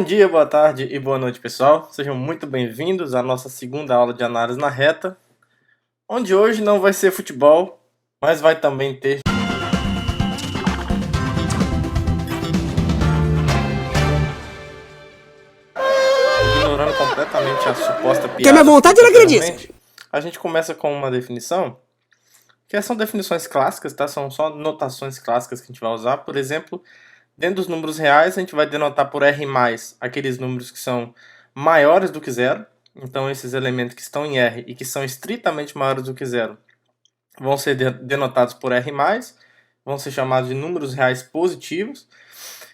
Bom dia, boa tarde e boa noite, pessoal. Sejam muito bem-vindos à nossa segunda aula de análise na reta, onde hoje não vai ser futebol, mas vai também ter... Ignorando completamente a suposta piada. Que a minha vontade era acreditar. A gente começa com uma definição, que são definições clássicas, tá? São só notações clássicas que a gente vai usar. Por exemplo, dentro dos números reais, a gente vai denotar por R+, aqueles números que são maiores do que zero. Então, esses elementos que estão em R e que são estritamente maiores do que zero vão ser denotados por R+, vão ser chamados de números reais positivos.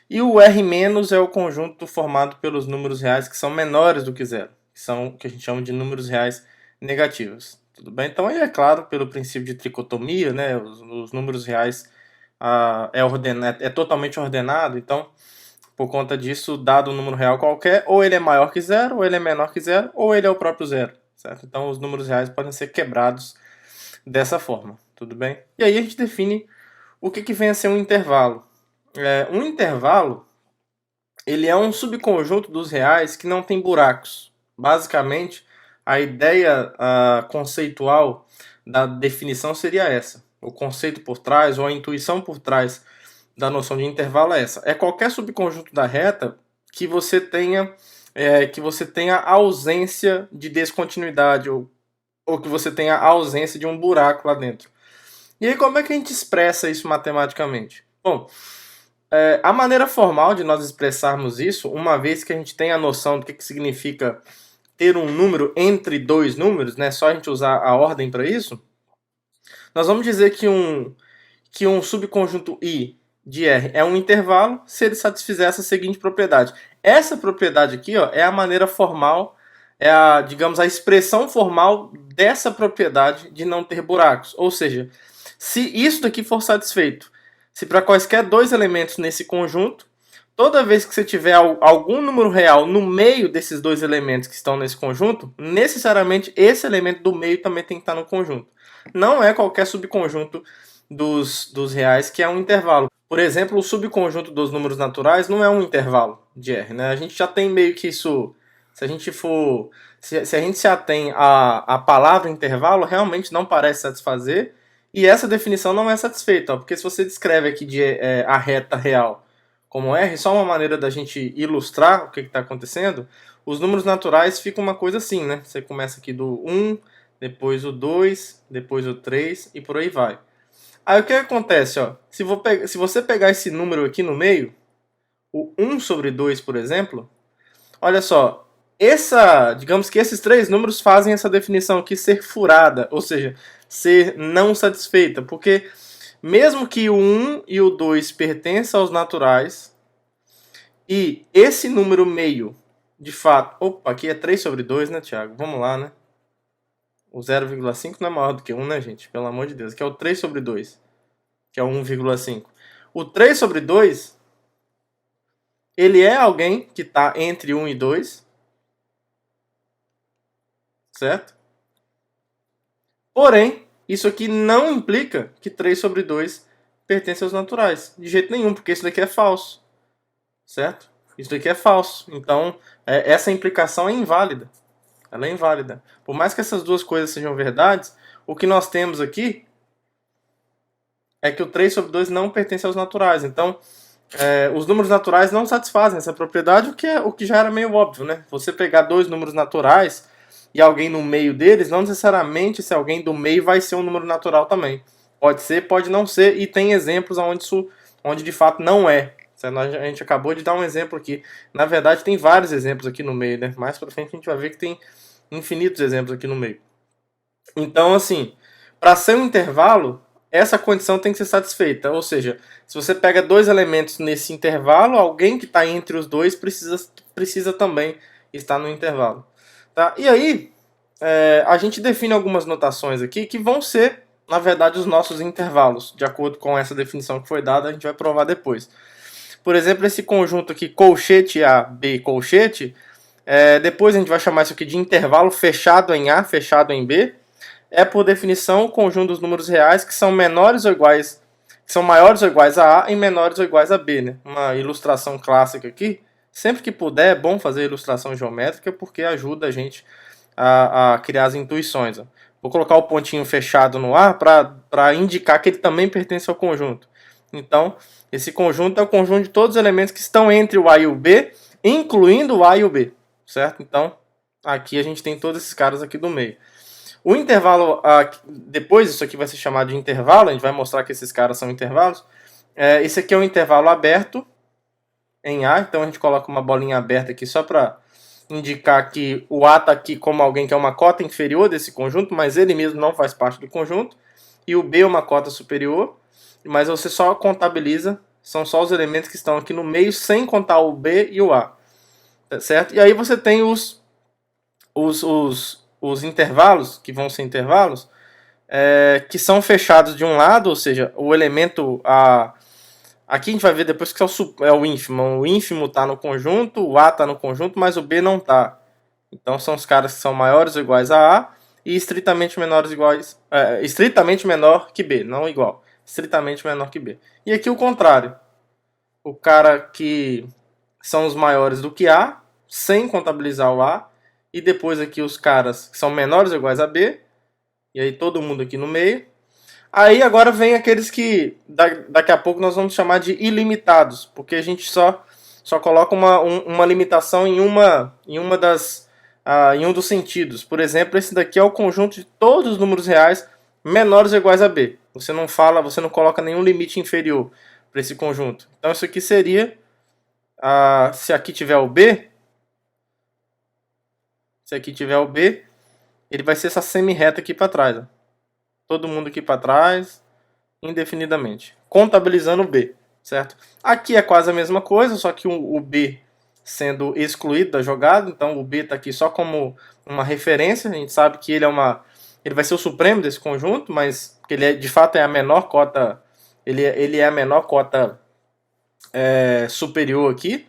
E o R- é o conjunto formado pelos números reais que são menores do que zero, que são o que a gente chama de números reais negativos. Tudo bem? Então, aí é claro, pelo princípio de tricotomia, né, os números reais é totalmente ordenado, então, por conta disso, dado um número real qualquer, ou ele é maior que zero, ou ele é menor que zero, ou ele é o próprio zero, certo? Então, os números reais podem ser quebrados dessa forma, tudo bem? E aí a gente define o que vem a ser um intervalo. Um intervalo, ele é um subconjunto dos reais que não tem buracos. Basicamente, a ideia conceitual da definição seria essa. O conceito por trás, ou a intuição por trás da noção de intervalo é essa. É qualquer subconjunto da reta que você tenha ausência de descontinuidade, ou que você tenha ausência de um buraco lá dentro. E aí, como é que a gente expressa isso matematicamente? Bom, a maneira formal de nós expressarmos isso, uma vez que a gente tem a noção do que significa ter um número entre dois números, né, só a gente usar a ordem para isso, nós vamos dizer que um subconjunto I de R é um intervalo se ele satisfizer essa seguinte propriedade. Essa propriedade aqui, ó, é a maneira formal, digamos, a expressão formal dessa propriedade de não ter buracos. Ou seja, se isso daqui for satisfeito, se para quaisquer dois elementos nesse conjunto, toda vez que você tiver algum número real no meio desses dois elementos que estão nesse conjunto, necessariamente esse elemento do meio também tem que estar no conjunto. Não é qualquer subconjunto dos reais que é um intervalo. Por exemplo, o subconjunto dos números naturais não é um intervalo de R, né? A gente já tem meio que isso... Se a gente se atém à palavra intervalo, realmente não parece satisfazer. E essa definição não é satisfeita, ó, porque se você descreve aqui a reta real como R, só uma maneira da gente ilustrar o que está acontecendo, os números naturais ficam uma coisa assim, né? Você começa aqui do 1, depois o 2, depois o 3 e por aí vai. Aí o que acontece? Ó? Se você pegar esse número aqui no meio, o 1 sobre 2, por exemplo, olha só, digamos que esses três números fazem essa definição aqui ser furada, ou seja, ser não satisfeita, porque mesmo que o 1 e o 2 pertençam aos naturais, e esse número meio, de fato... Opa, aqui é 3 sobre 2, né, Thiago? Vamos lá, né? O 0,5 não é maior do que 1, né, gente? Pelo amor de Deus. Aqui é o 3 sobre 2, que é o 1,5. O 3 sobre 2, ele é alguém que está entre 1 e 2, certo? Porém, isso aqui não implica que 3 sobre 2 pertence aos naturais. De jeito nenhum, porque isso daqui é falso. Certo? Isso daqui é falso. Então, essa implicação é inválida. Ela é inválida. Por mais que essas duas coisas sejam verdades, o que nós temos aqui é que o 3 sobre 2 não pertence aos naturais. Então, os números naturais não satisfazem essa propriedade, o que já era meio óbvio, né? Você pegar dois números naturais e alguém no meio deles, não necessariamente esse alguém do meio vai ser um número natural também. Pode ser, pode não ser, e tem exemplos onde de fato não é. A gente acabou de dar um exemplo aqui. Na verdade, tem vários exemplos aqui no meio, né? Mais pra frente a gente vai ver que tem infinitos exemplos aqui no meio. Então, assim, para ser um intervalo, essa condição tem que ser satisfeita. Ou seja, se você pega dois elementos nesse intervalo, alguém que está entre os dois precisa também estar no intervalo. Tá? E aí, a gente define algumas notações aqui que vão ser, na verdade, os nossos intervalos. De acordo com essa definição que foi dada, a gente vai provar depois. Por exemplo, esse conjunto aqui, colchete A, B, colchete, depois a gente vai chamar isso aqui de intervalo fechado em A, fechado em B. É, por definição, o conjunto dos números reais que são maiores ou iguais a A e menores ou iguais a B, né? Uma ilustração clássica aqui Sempre que puder, é bom fazer ilustração geométrica porque ajuda a gente a criar as intuições. Ó. Vou colocar o pontinho fechado no A para indicar que ele também pertence ao conjunto. Então, esse conjunto é o conjunto de todos os elementos que estão entre o A e o B, incluindo o A e o B, certo? Então, aqui a gente tem todos esses caras aqui do meio. O intervalo, depois isso aqui vai ser chamado de intervalo, a gente vai mostrar que esses caras são intervalos. Esse aqui é um intervalo aberto em A, então a gente coloca uma bolinha aberta aqui só para indicar que o A está aqui como alguém que é uma cota inferior desse conjunto, mas ele mesmo não faz parte do conjunto, e o B é uma cota superior, mas você só contabiliza, são só os elementos que estão aqui no meio, sem contar o B e o A, certo? E aí você tem os intervalos, que vão ser intervalos, que são fechados de um lado, ou seja, o elemento aqui a gente vai ver depois que é o ínfimo. O ínfimo está no conjunto, o A está no conjunto, mas o B não está. Então são os caras que são maiores ou iguais a A e estritamente menores iguais, estritamente menor que B, não igual, estritamente menor que B. E aqui o contrário. O cara que são os maiores do que A, sem contabilizar o A, e depois aqui os caras que são menores ou iguais a B, e aí todo mundo aqui no meio. Aí agora vem aqueles que daqui a pouco nós vamos chamar de ilimitados, porque a gente só coloca uma limitação em em um dos sentidos. Por exemplo, esse daqui é o conjunto de todos os números reais menores ou iguais a B. Você não coloca nenhum limite inferior para esse conjunto. Então isso aqui seria, se aqui tiver o B, ele vai ser essa semi-reta aqui para trás. Ó. Todo mundo aqui para trás, indefinidamente, contabilizando o B, certo? Aqui é quase a mesma coisa, só que o B sendo excluído da jogada, então o B está aqui só como uma referência, a gente sabe que ele vai ser o supremo desse conjunto, mas que ele de fato é a menor cota, ele é a menor cota superior aqui.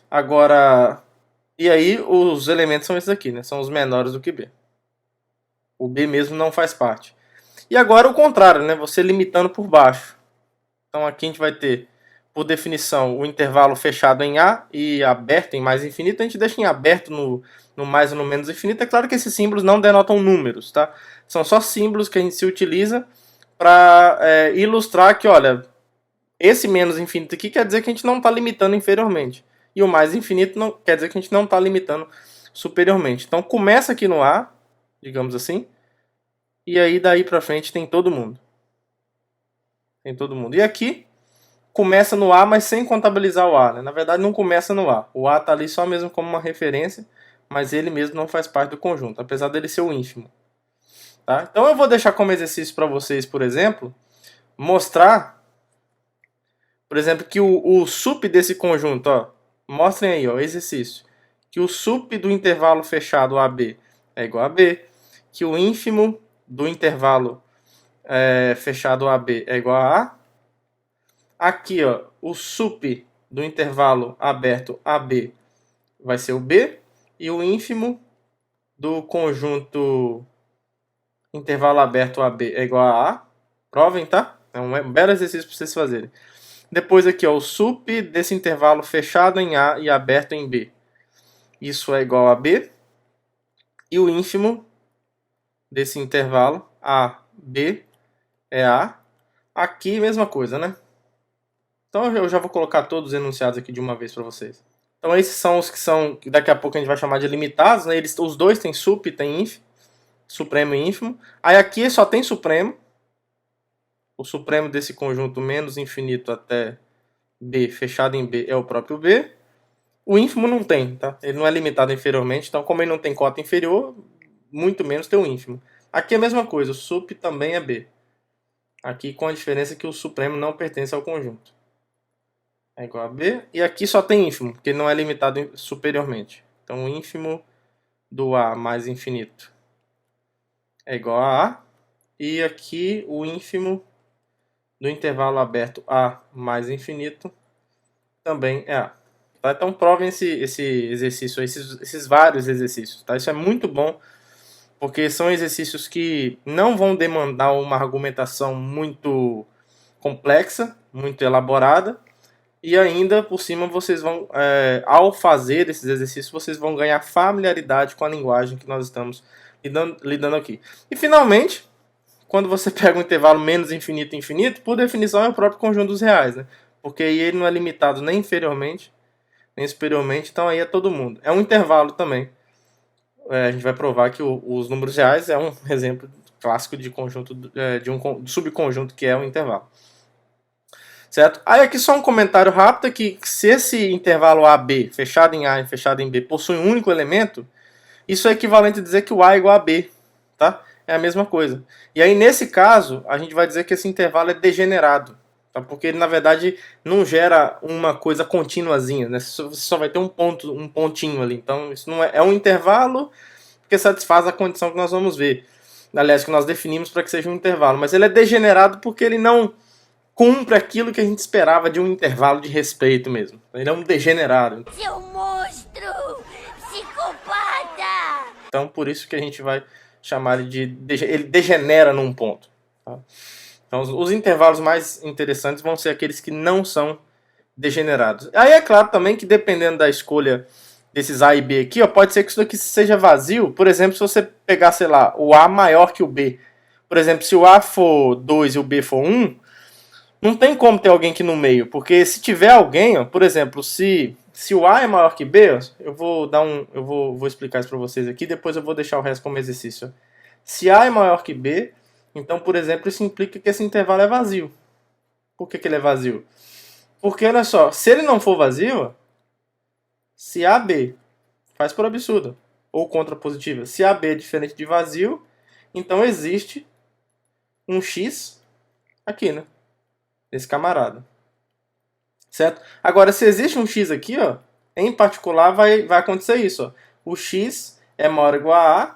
Agora, e aí os elementos são esses aqui, né? São os menores do que B. O B mesmo não faz parte. E agora o contrário, né? Você limitando por baixo. Então aqui a gente vai ter, por definição, o intervalo fechado em A e aberto em mais infinito. A gente deixa em aberto no mais e no menos infinito. É claro que esses símbolos não denotam números, tá? São só símbolos que a gente se utiliza para ilustrar que, olha, esse menos infinito aqui quer dizer que a gente não está limitando inferiormente. E o mais infinito não, quer dizer que a gente não está limitando superiormente. Então começa aqui no A, digamos assim, e aí daí para frente tem todo mundo. Tem todo mundo. E aqui começa no A, mas sem contabilizar o A. Né? Na verdade não começa no A. O A está ali só mesmo como uma referência, mas ele mesmo não faz parte do conjunto, apesar dele ser o ínfimo. Tá? Então eu vou deixar como exercício para vocês, por exemplo, mostrar, por exemplo, que o sup desse conjunto, ó, mostrem aí, ó, exercício, que o sup do intervalo fechado AB é igual a B, que o ínfimo do intervalo fechado AB é igual a A. Aqui, ó, o sup do intervalo aberto AB vai ser o B, e o ínfimo do conjunto intervalo aberto AB é igual a A. Provem, tá? É um belo exercício para vocês fazerem. Depois aqui, ó, o sup desse intervalo fechado em A e aberto em B. Isso é igual a B. E o ínfimo desse intervalo AB é A. Aqui, mesma coisa, né? Então eu já vou colocar todos os enunciados aqui de uma vez para vocês. Então esses são os que daqui a pouco a gente vai chamar de limitados, né? Os dois tem sup, tem inf, supremo e ínfimo. Aí aqui só tem supremo. O supremo desse conjunto menos infinito até B, fechado em B, é o próprio B. O ínfimo não tem, tá? Ele não é limitado inferiormente, então como ele não tem cota inferior, muito menos tem o ínfimo. Aqui é a mesma coisa, o sup também é B. Aqui com a diferença que o supremo não pertence ao conjunto. É igual a B. E aqui só tem ínfimo, porque não é limitado superiormente. Então o ínfimo do A mais infinito é igual a A. E aqui o ínfimo do intervalo aberto A mais infinito também é A. Tá? Então provem esse exercício, esses vários exercícios. Tá? Isso é muito bom, porque são exercícios que não vão demandar uma argumentação muito complexa, muito elaborada, E ainda por cima vocês vão, ao fazer esses exercícios, vocês vão ganhar familiaridade com a linguagem que nós estamos lidando aqui. E finalmente, quando você pega um intervalo menos infinito e infinito, por definição é o próprio conjunto dos reais, né? Porque aí ele não é limitado nem inferiormente, nem superiormente, então aí é todo mundo. É um intervalo também. A gente vai provar que os números reais é um exemplo clássico de conjunto, de um subconjunto que é um intervalo. Certo? Aí aqui só um comentário rápido que se esse intervalo AB, fechado em A e fechado em B, possui um único elemento, isso é equivalente a dizer que o A é igual a B, tá? É a mesma coisa. E aí nesse caso, a gente vai dizer que esse intervalo é degenerado, tá? Porque ele na verdade não gera uma coisa contínuazinha, né? Você só vai ter um pontinho ali. Então isso não é um intervalo que satisfaz a condição que nós vamos ver. Aliás, que nós definimos para que seja um intervalo, mas ele é degenerado porque ele não cumpre aquilo que a gente esperava de um intervalo de respeito mesmo. Ele é um degenerado. Seu monstro! Psicopata! Então, por isso que a gente vai chamar ele de... ele degenera num ponto. Tá? Então, os intervalos mais interessantes vão ser aqueles que não são degenerados. Aí é claro também que dependendo da escolha desses A e B aqui, ó, pode ser que isso daqui seja vazio. Por exemplo, se você pegar, sei lá, o A maior que o B. Por exemplo, se o A for 2 e o B for 1, não tem como ter alguém aqui no meio, porque se tiver alguém, ó, por exemplo, se o A é maior que B, ó, vou explicar isso para vocês aqui, depois eu vou deixar o resto como exercício. Ó. Se A é maior que B, então, por exemplo, isso implica que esse intervalo é vazio. Por que ele é vazio? Porque, olha só, se ele não for vazio, se AB faz por absurdo, ou contrapositiva, se AB é diferente de vazio, então existe um X aqui, né? Esse camarada. Certo? Agora, se existe um x aqui, ó, em particular vai acontecer isso. Ó. O x é maior ou igual a A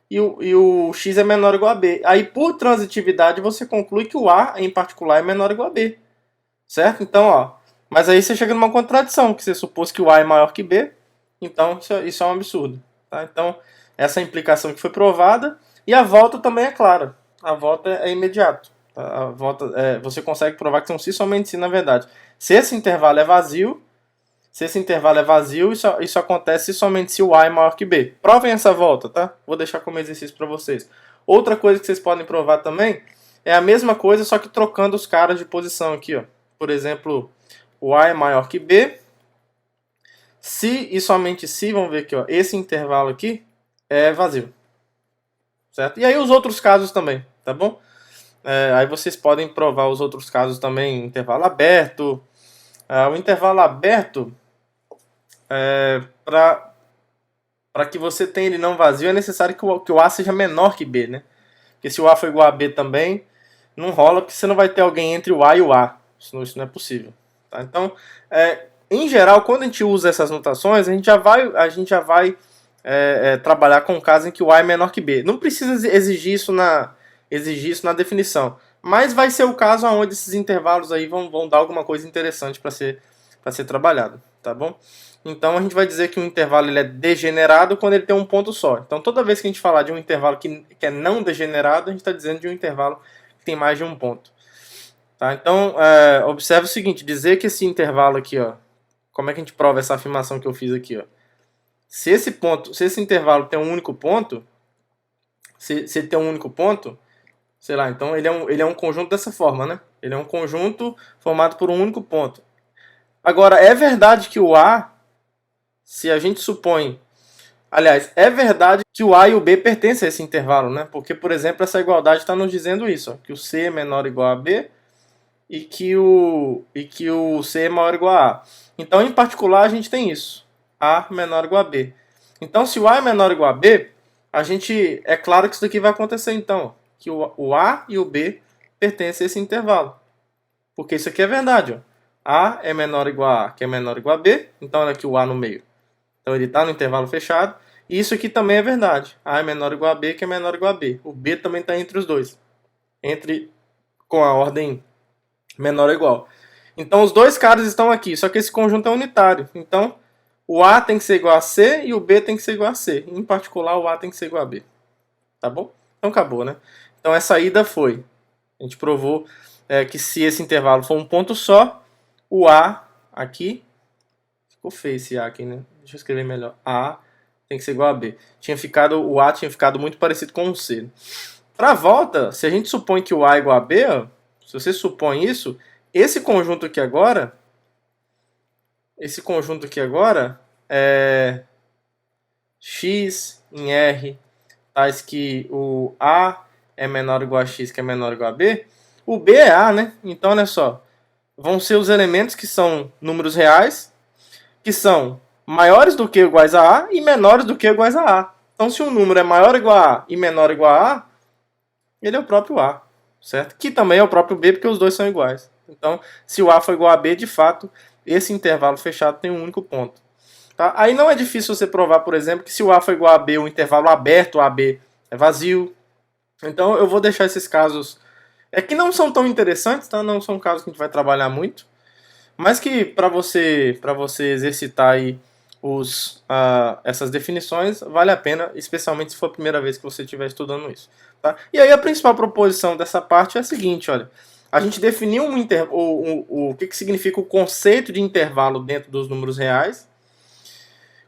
e o x é menor ou igual a B. Aí, por transitividade, você conclui que o A, em particular, é menor ou igual a B. Certo? Então, ó. Mas aí você chega numa contradição, que você supôs que o A é maior que B. Então, isso é um absurdo. Tá? Então, essa é a implicação que foi provada. E a volta também é clara. A volta é imediato. Tá? A volta, você consegue provar que são si somente si, na verdade. Se esse intervalo é vazio, isso acontece somente se o A é maior que B. Provem essa volta, tá? Vou deixar como exercício para vocês. Outra coisa que vocês podem provar também é a mesma coisa, só que trocando os caras de posição aqui, ó. Por exemplo, o A é maior que B. Se e somente se, vamos ver aqui, ó, esse intervalo aqui é vazio. Certo? E aí os outros casos também, tá bom? Aí vocês podem provar os outros casos também, intervalo aberto. O intervalo aberto, para que você tenha ele não vazio, é necessário que o A seja menor que B, né? Porque se o A for igual a B também, não rola, porque você não vai ter alguém entre o A e o A. Isso não é possível. Tá? Então, em geral, quando a gente usa essas notações, a gente já vai trabalhar com o caso em que o A é menor que B. Não precisa exigir isso na definição. Mas vai ser o caso onde esses intervalos aí vão dar alguma coisa interessante para ser trabalhado, tá bom? Então a gente vai dizer que um intervalo ele é degenerado quando ele tem um ponto só. Então toda vez que a gente falar de um intervalo que é não degenerado, a gente está dizendo de um intervalo que tem mais de um ponto. Tá? Então observe o seguinte, dizer que esse intervalo aqui, ó, como é que a gente prova essa afirmação que eu fiz aqui? Ó? Se esse intervalo tem um único ponto, se ele tem um único ponto, sei lá, então ele é um conjunto dessa forma, né? Ele é um conjunto formado por um único ponto. Agora, é verdade que o A, se a gente supõe... Aliás, é verdade que o A e o B pertencem a esse intervalo, né? Porque, por exemplo, essa igualdade está nos dizendo isso, ó, que o C é menor ou igual a B e que o C é maior ou igual a A. Então, em particular, a gente tem isso. A menor ou igual a B. Então, se o A é menor ou igual a B, é claro que isso daqui vai acontecer, então. Que o A e o B pertencem a esse intervalo. Porque isso aqui é verdade, ó. A é menor ou igual a A, que é menor ou igual a B. Então, olha aqui o A no meio. Então, ele está no intervalo fechado. E isso aqui também é verdade. A é menor ou igual a B, que é menor ou igual a B. O B também está entre os dois. Com a ordem menor ou igual. Então, os dois caras estão aqui. Só que esse conjunto é unitário. Então, o A tem que ser igual a C e o B tem que ser igual a C. Em particular, o A tem que ser igual a B. Tá bom? Então, acabou, né? Então, essa ida foi. A gente provou que se esse intervalo for um ponto só, o A aqui. Ficou feio esse A aqui, né? Deixa eu escrever melhor. A tem que ser igual a B. O A tinha ficado muito parecido com o C. Para a volta, se a gente supõe que o A é igual a B, ó, se você supõe isso, esse conjunto aqui agora é x em R tais que o A é menor ou igual a x, que é menor ou igual a B. O B é A, né? Então, olha só. Vão ser os elementos que são números reais, que são maiores do que ou iguais a A e menores do que ou iguais a A. Então, se um número é maior ou igual a A e menor ou igual a A, ele é o próprio A, certo? Que também é o próprio B, porque os dois são iguais. Então, se o A for igual a B, de fato, esse intervalo fechado tem um único ponto. Tá? Aí não é difícil você provar, por exemplo, que se o A for igual a B, o intervalo aberto AB é vazio. Então, eu vou deixar esses casos... que não são tão interessantes, tá? Não são casos que a gente vai trabalhar muito. Mas que para você exercitar aí essas definições, vale a pena, especialmente se for a primeira vez que você estiver estudando isso. Tá? E aí a principal proposição dessa parte é a seguinte, olha. A gente definiu o que significa o conceito de intervalo dentro dos números reais,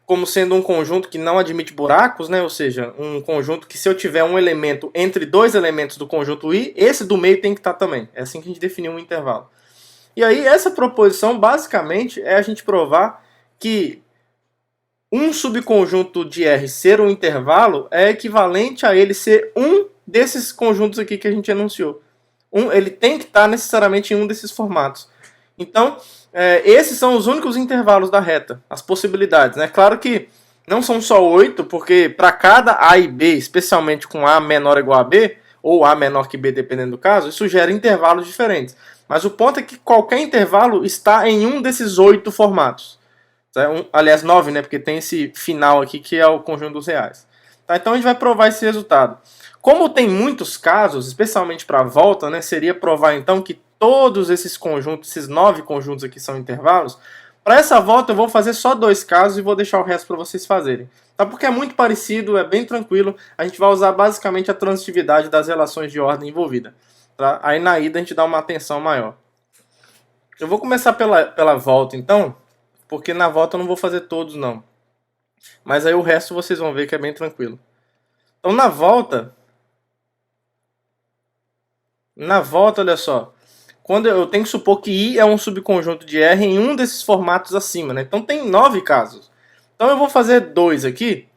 como sendo um conjunto que não admite buracos, né? Ou seja, um conjunto que se eu tiver um elemento entre dois elementos do conjunto I, esse do meio tem que estar também. É assim que a gente definiu um intervalo. E aí essa proposição basicamente é a gente provar que um subconjunto de R ser um intervalo é equivalente a ele ser um desses conjuntos aqui que a gente enunciou. Ele tem que estar necessariamente em um desses formatos. Então, esses são os únicos intervalos da reta, as possibilidades. Né? Claro que não são só 8, porque para cada A e B, especialmente com A menor ou igual a B, ou A menor que B, dependendo do caso, isso gera intervalos diferentes. Mas o ponto é que qualquer intervalo está em um desses 8 formatos. Aliás, 9, né? Porque tem esse final aqui que é o conjunto dos reais. Tá? Então a gente vai provar esse resultado. Como tem muitos casos, especialmente para a volta, né, seria provar então que todos esses conjuntos, esses 9 conjuntos aqui são intervalos. Para essa volta eu vou fazer só 2 casos e vou deixar o resto para vocês fazerem. Tá? Porque é muito parecido, é bem tranquilo. A gente vai usar basicamente a transitividade das relações de ordem envolvida. Tá? Aí na ida a gente dá uma atenção maior. Eu vou começar pela volta então, porque na volta eu não vou fazer todos não. Mas aí o resto vocês vão ver que é bem tranquilo. Então na volta, olha só. Quando eu tenho que supor que I é um subconjunto de R em um desses formatos acima, né? Então tem 9 casos. Então eu vou fazer 2 aqui.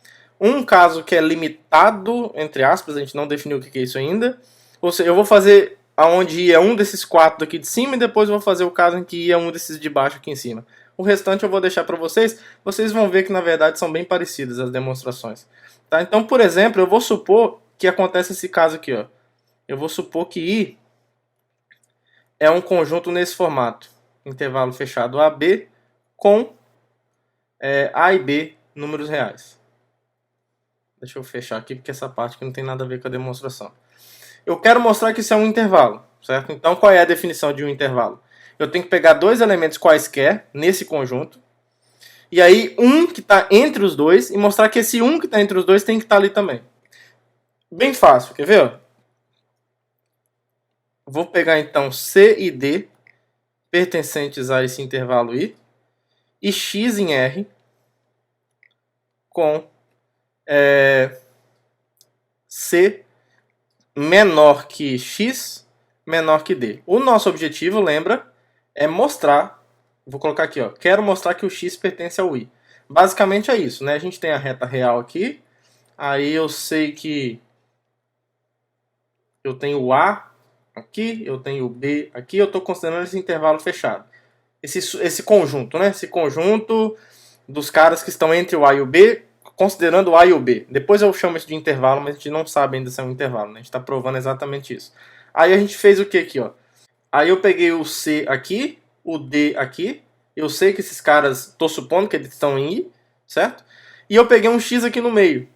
Um caso que é limitado, entre aspas, a gente não definiu o que é isso ainda. Ou seja, eu vou fazer aonde I é um desses 4 daqui de cima e depois eu vou fazer o caso em que I é um desses de baixo aqui em cima. O restante eu vou deixar para vocês. Vocês vão ver que na verdade são bem parecidas as demonstrações. Tá? Então, por exemplo, eu vou supor que acontece esse caso aqui. Ó. Eu vou supor que I é um conjunto nesse formato. Intervalo fechado AB com A e B números reais. Deixa eu fechar aqui porque essa parte aqui não tem nada a ver com a demonstração. Eu quero mostrar que isso é um intervalo, certo? Então, qual é a definição de um intervalo? Eu tenho que pegar 2 elementos quaisquer nesse conjunto, e aí um que está entre os dois, e mostrar que esse um que está entre os dois tem que estar ali também. Bem fácil, quer ver? Vou pegar então C e D, pertencentes a esse intervalo I, e X em R, com C menor que X, menor que D. O nosso objetivo, lembra, é mostrar, vou colocar aqui, ó, quero mostrar que o X pertence ao I. Basicamente é isso, né? A gente tem a reta real aqui, aí eu sei que eu tenho o A aqui, eu tenho o B aqui, eu estou considerando esse intervalo fechado. Esse conjunto, né? Esse conjunto dos caras que estão entre o A e o B, considerando o A e o B. Depois eu chamo isso de intervalo, mas a gente não sabe ainda se é um intervalo, né? A gente está provando exatamente isso. Aí a gente fez o que aqui, ó? Aí eu peguei o C aqui, o D aqui. Eu sei que esses caras, estou supondo que eles estão em I, certo? E eu peguei um X aqui no meio.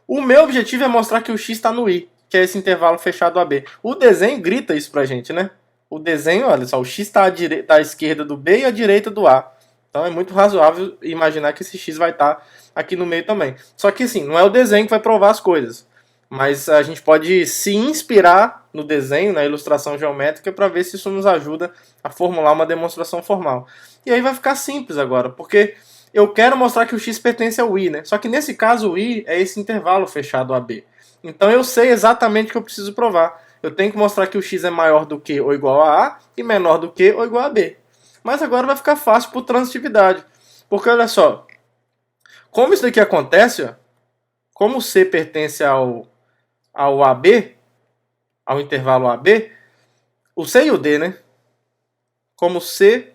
O meu objetivo é mostrar que o X está no I, que é esse intervalo fechado AB. O desenho grita isso pra gente, né? O desenho, olha só, o X está à esquerda do B e à direita do A. Então é muito razoável imaginar que esse X vai estar aqui no meio também. Só que assim, não é o desenho que vai provar as coisas. Mas a gente pode se inspirar no desenho, na ilustração geométrica, para ver se isso nos ajuda a formular uma demonstração formal. E aí vai ficar simples agora, porque eu quero mostrar que o x pertence ao i, né? Só que nesse caso o i é esse intervalo fechado AB. Então eu sei exatamente o que eu preciso provar. Eu tenho que mostrar que o x é maior do que ou igual a A e menor do que ou igual a B. Mas agora vai ficar fácil por transitividade. Porque olha só, como isso daqui acontece, ó, como C pertence ao AB, ao intervalo AB, o C e o D, né? Como C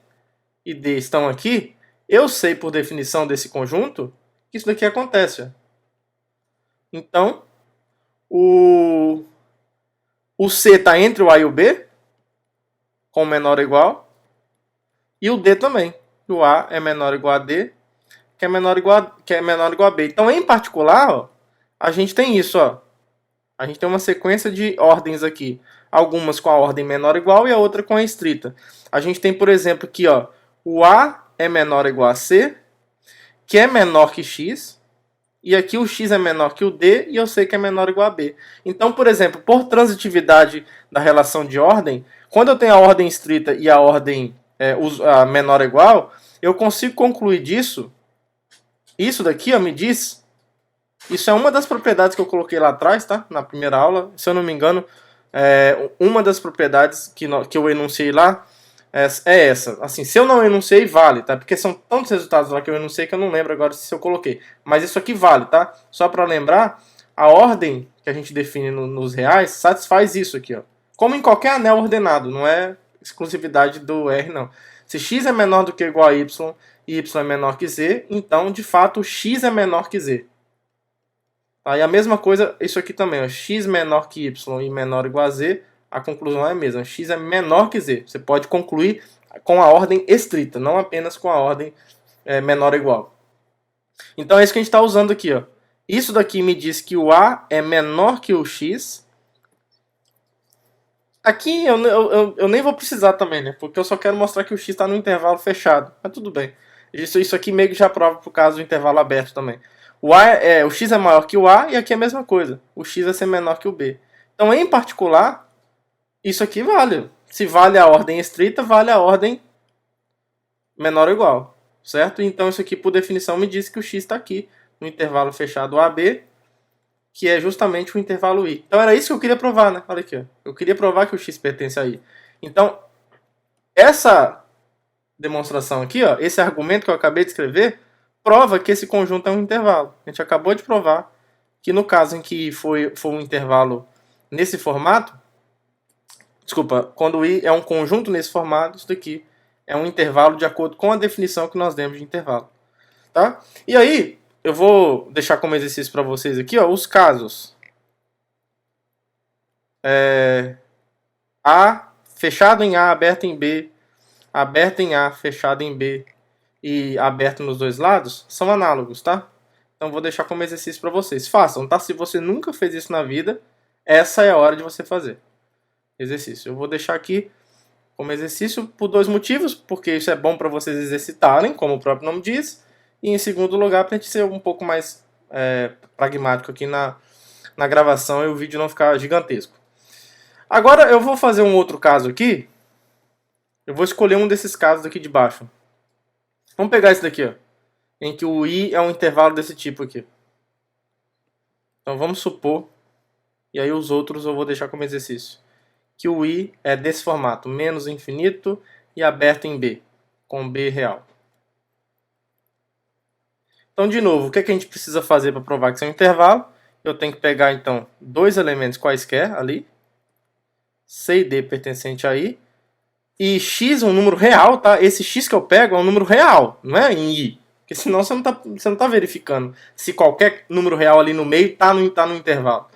e D estão aqui, eu sei por definição desse conjunto que isso daqui acontece. Ó. Então, o C está entre o A e o B, com menor ou igual, e o D também. O A é menor ou igual a D, que é menor ou igual a B. Então, em particular, ó, a gente tem isso, ó. A gente tem uma sequência de ordens aqui. Algumas com a ordem menor ou igual e a outra com a estrita. A gente tem, por exemplo, aqui, ó, o A é menor ou igual a C, que é menor que X, e aqui o X é menor que o D, e eu sei que é menor ou igual a B. Então, por exemplo, por transitividade da relação de ordem, quando eu tenho a ordem estrita e a ordem a menor ou igual, eu consigo concluir disso. Isso daqui, ó, me diz... Isso é uma das propriedades que eu coloquei lá atrás, tá? Na primeira aula. Se eu não me engano, uma das propriedades que eu enunciei lá é essa. Assim, se eu não enunciei, vale, tá? Porque são tantos resultados lá que eu enunciei que eu não lembro agora se eu coloquei. Mas isso aqui vale, tá? Só para lembrar, a ordem que a gente define nos reais satisfaz isso aqui, ó. Como em qualquer anel ordenado, não é exclusividade do R, não. Se x é menor do que ou igual a y e y é menor que z, então, de fato, x é menor que z. Aí a mesma coisa, isso aqui também, ó, x menor que y e menor ou igual a z, a conclusão é a mesma, x é menor que z. Você pode concluir com a ordem estrita, não apenas com a ordem menor ou igual. Então é isso que a gente está usando aqui. Ó. Isso daqui me diz que o A é menor que o x. Aqui eu nem vou precisar também, né? Porque eu só quero mostrar que o x está no intervalo fechado. Mas tudo bem. Isso aqui meio que já prova por causa do intervalo aberto também. O x é maior que o A e aqui é a mesma coisa. O x vai ser menor que o B. Então, em particular, isso aqui vale. Se vale a ordem estrita, vale a ordem menor ou igual. Certo? Então, isso aqui, por definição, me diz que o x está aqui, no intervalo fechado AB, que é justamente o intervalo I. Então, era isso que eu queria provar, né? Olha aqui. Ó. Eu queria provar que o x pertence a I. Então, essa demonstração aqui, ó, esse argumento que eu acabei de escrever, prova que esse conjunto é um intervalo. A gente acabou de provar que no caso em que for um intervalo nesse formato, desculpa, quando o i é um conjunto nesse formato, isso daqui é um intervalo de acordo com a definição que nós demos de intervalo. Tá? E aí, eu vou deixar como exercício para vocês aqui, ó, os casos. A fechado em A, aberto em B, aberto em A, fechado em B, e aberto nos dois lados, são análogos, tá? Então vou deixar como exercício para vocês. Façam, tá? Se você nunca fez isso na vida, essa é a hora de você fazer. Exercício. Eu vou deixar aqui como exercício por dois motivos, porque isso é bom para vocês exercitarem, como o próprio nome diz, e em segundo lugar, para a gente ser um pouco mais pragmático aqui na gravação e o vídeo não ficar gigantesco. Agora eu vou fazer um outro caso aqui. Eu vou escolher um desses casos aqui de baixo. Vamos pegar esse daqui, ó, em que o i é um intervalo desse tipo aqui. Então vamos supor, e aí os outros eu vou deixar como exercício, que o i é desse formato, menos infinito e aberto em B, com B real. Então, de novo, o que a gente precisa fazer para provar que isso é um intervalo? Eu tenho que pegar, então, dois elementos quaisquer ali, C e D pertencente a I, e x é um número real, tá? Esse x que eu pego é um número real, não é em i. Porque senão você não tá verificando se qualquer número real ali no meio tá no intervalo.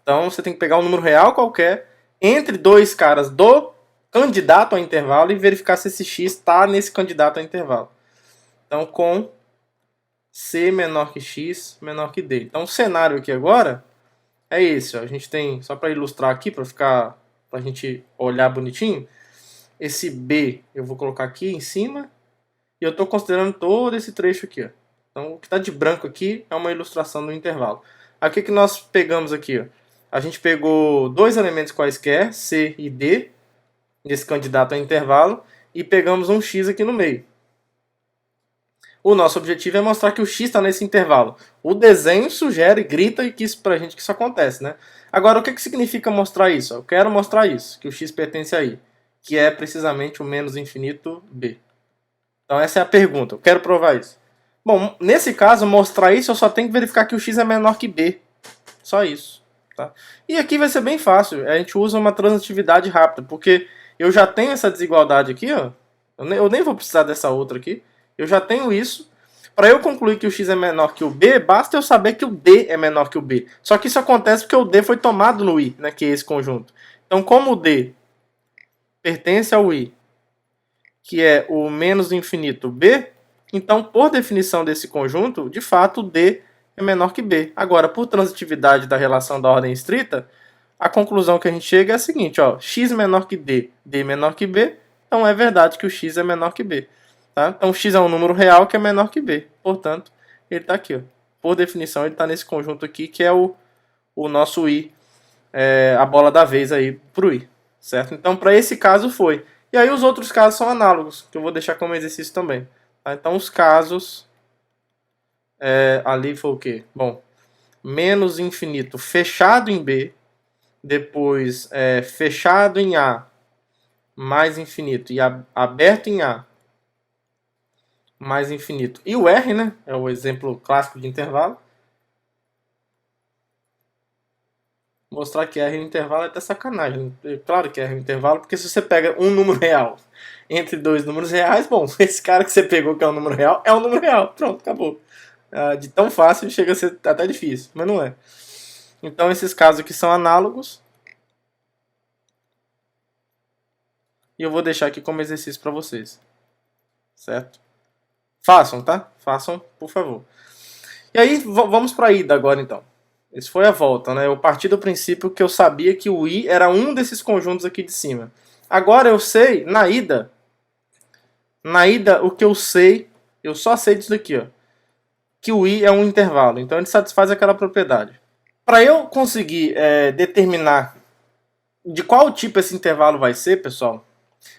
Então você tem que pegar um número real qualquer entre dois caras do candidato ao intervalo e verificar se esse x está nesse candidato ao intervalo. Então com c menor que x menor que d. Então o cenário aqui agora é esse. Ó. A gente tem, só para ilustrar aqui, para a gente olhar bonitinho, esse B eu vou colocar aqui em cima e eu estou considerando todo esse trecho aqui. Ó. Então o que está de branco aqui é uma ilustração do intervalo. Aqui que nós pegamos aqui, ó. A gente pegou dois elementos quaisquer, C e D, desse candidato a intervalo, e pegamos um x aqui no meio. O nosso objetivo é mostrar que o x está nesse intervalo. O desenho sugere, grita e que pra gente que isso acontece, né? Agora, o que significa mostrar isso? Eu quero mostrar isso, que o x pertence a i, que é precisamente o menos infinito b. Então essa é a pergunta, eu quero provar isso. Bom, nesse caso, mostrar isso, eu só tenho que verificar que o x é menor que b. Só isso. Tá? E aqui vai ser bem fácil, a gente usa uma transitividade rápida, porque eu já tenho essa desigualdade aqui, ó. Eu nem vou precisar dessa outra aqui. Eu já tenho isso. Para eu concluir que o x é menor que o b, basta eu saber que o d é menor que o b. Só que isso acontece porque o d foi tomado no i, né, que é esse conjunto. Então, como o d pertence ao i, que é o menos infinito b, então, por definição desse conjunto, de fato, o d é menor que b. Agora, por transitividade da relação da ordem estrita, a conclusão que a gente chega é a seguinte, ó, x menor que d, d menor que b, então é verdade que o x é menor que b. Tá? Então, x é um número real que é menor que b. Portanto, ele está aqui. Ó. Por definição, ele está nesse conjunto aqui, que é o nosso i, a bola da vez aí para o i. Certo? Então, para esse caso foi. E aí os outros casos são análogos, que eu vou deixar como exercício também. Tá? Então, os casos... ali foi o quê? Bom, menos infinito fechado em b, depois fechado em a, mais infinito, e aberto em a, mais infinito. E o R, né? É o exemplo clássico de intervalo. Mostrar que R no intervalo é até sacanagem. Claro que R no intervalo, porque se você pega um número real entre dois números reais, bom, esse cara que você pegou que é um número real, é um número real. Pronto, acabou. De tão fácil chega a ser até difícil, mas não é. Então esses casos aqui são análogos. E eu vou deixar aqui como exercício para vocês. Certo? Façam, tá? Façam, por favor. E aí, vamos para a ida agora, então. Isso foi a volta, né? Eu parti do princípio que eu sabia que o i era um desses conjuntos aqui de cima. Agora eu sei, na ida, o que eu sei, eu só sei disso daqui, ó, que o i é um intervalo. Então ele satisfaz aquela propriedade. Para eu conseguir determinar de qual tipo esse intervalo vai ser, pessoal,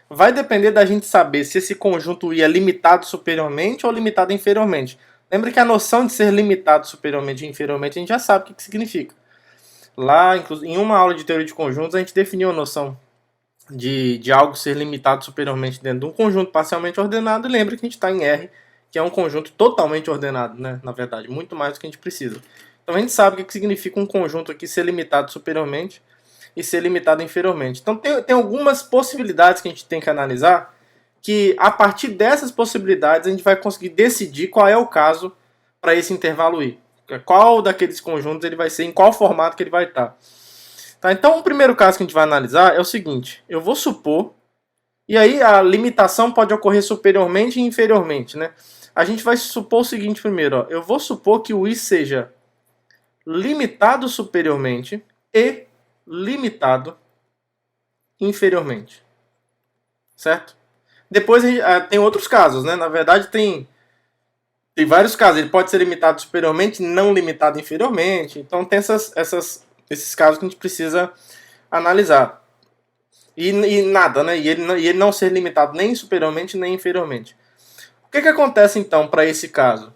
vai depender da gente saber se esse conjunto i é limitado superiormente ou limitado inferiormente. Lembra que a noção de ser limitado superiormente e inferiormente a gente já sabe o que significa. Lá, em uma aula de teoria de conjuntos, a gente definiu a noção de algo ser limitado superiormente dentro de um conjunto parcialmente ordenado. E lembra que a gente está em R, que é um conjunto totalmente ordenado, né? Na verdade, muito mais do que a gente precisa. Então a gente sabe o que significa um conjunto aqui ser limitado superiormente e ser limitado inferiormente. Então tem algumas possibilidades que a gente tem que analisar, que a partir dessas possibilidades a gente vai conseguir decidir qual é o caso para esse intervalo i. Qual daqueles conjuntos ele vai ser, em qual formato que ele vai estar. Tá, então o primeiro caso que a gente vai analisar é o seguinte, eu vou supor, e aí a limitação pode ocorrer superiormente e inferiormente, né? A gente vai supor o seguinte primeiro, ó, eu vou supor que o i seja limitado superiormente e limitado inferiormente. Certo? Depois tem outros casos, né? Na verdade tem vários casos. Ele pode ser limitado superiormente, não limitado inferiormente. Então tem esses casos que a gente precisa analisar. E nada, né? E ele não ser limitado nem superiormente nem inferiormente. O que acontece então para esse caso?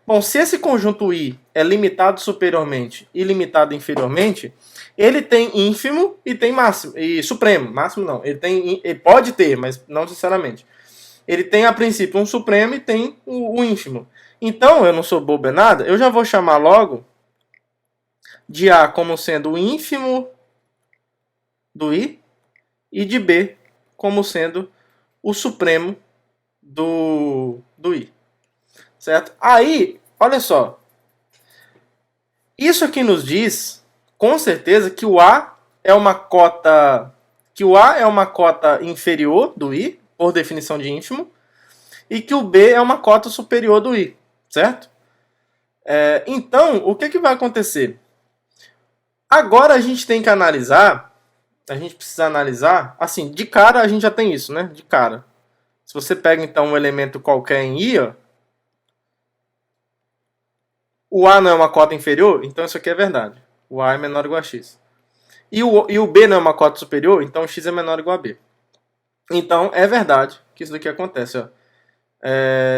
Bom, se esse conjunto I é limitado superiormente e limitado inferiormente, ele tem ínfimo e tem máximo, e supremo. Máximo não, ele pode ter, mas não necessariamente. Ele tem a princípio um supremo e tem o ínfimo. Então, eu não sou bobo é nada, eu já vou chamar logo de A como sendo o ínfimo do I e de B como sendo o supremo do I. Certo? Aí, olha só. Isso aqui nos diz, com certeza, que o A é uma cota inferior do I, por definição de ínfimo, e que o B é uma cota superior do I, certo? Então, o que vai acontecer? Agora a gente tem que analisar, assim, de cara a gente já tem isso, né? De cara. Se você pega então um elemento qualquer em I, ó, o A não é uma cota inferior, então isso aqui é verdade. O A é menor ou igual a X. e o B não é uma cota superior, então x é menor ou igual a B. Então, é verdade que isso daqui acontece. Ó.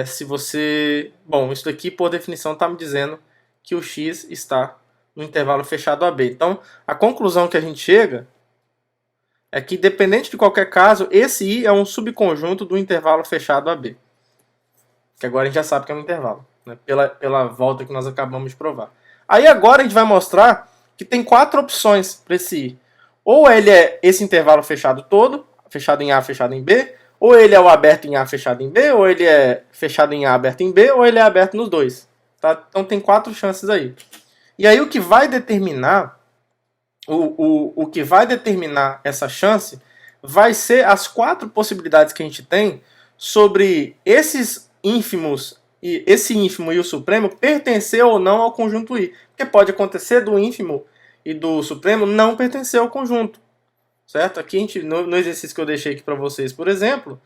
Se você... Bom, isso daqui, por definição, está me dizendo que o x está no intervalo fechado AB. Então, a conclusão que a gente chega é que, independente de qualquer caso, esse I é um subconjunto do intervalo fechado AB. Que agora a gente já sabe que é um intervalo, né? Pela volta que nós acabamos de provar. Aí agora a gente vai mostrar que tem 4 opções para esse I. Ou ele é esse intervalo fechado todo, fechado em A, fechado em B, ou ele é o aberto em A, fechado em B, ou ele é fechado em A, aberto em B, ou ele é aberto nos dois. Tá? Então tem 4 chances aí. E aí o que vai determinar o que vai determinar essa chance vai ser as 4 possibilidades que a gente tem sobre esses ínfimos, e esse ínfimo e o supremo pertencer ou não ao conjunto I. Porque pode acontecer do ínfimo e do supremo não pertencer ao conjunto. Certo? Aqui a gente, no exercício que eu deixei aqui para vocês, por exemplo,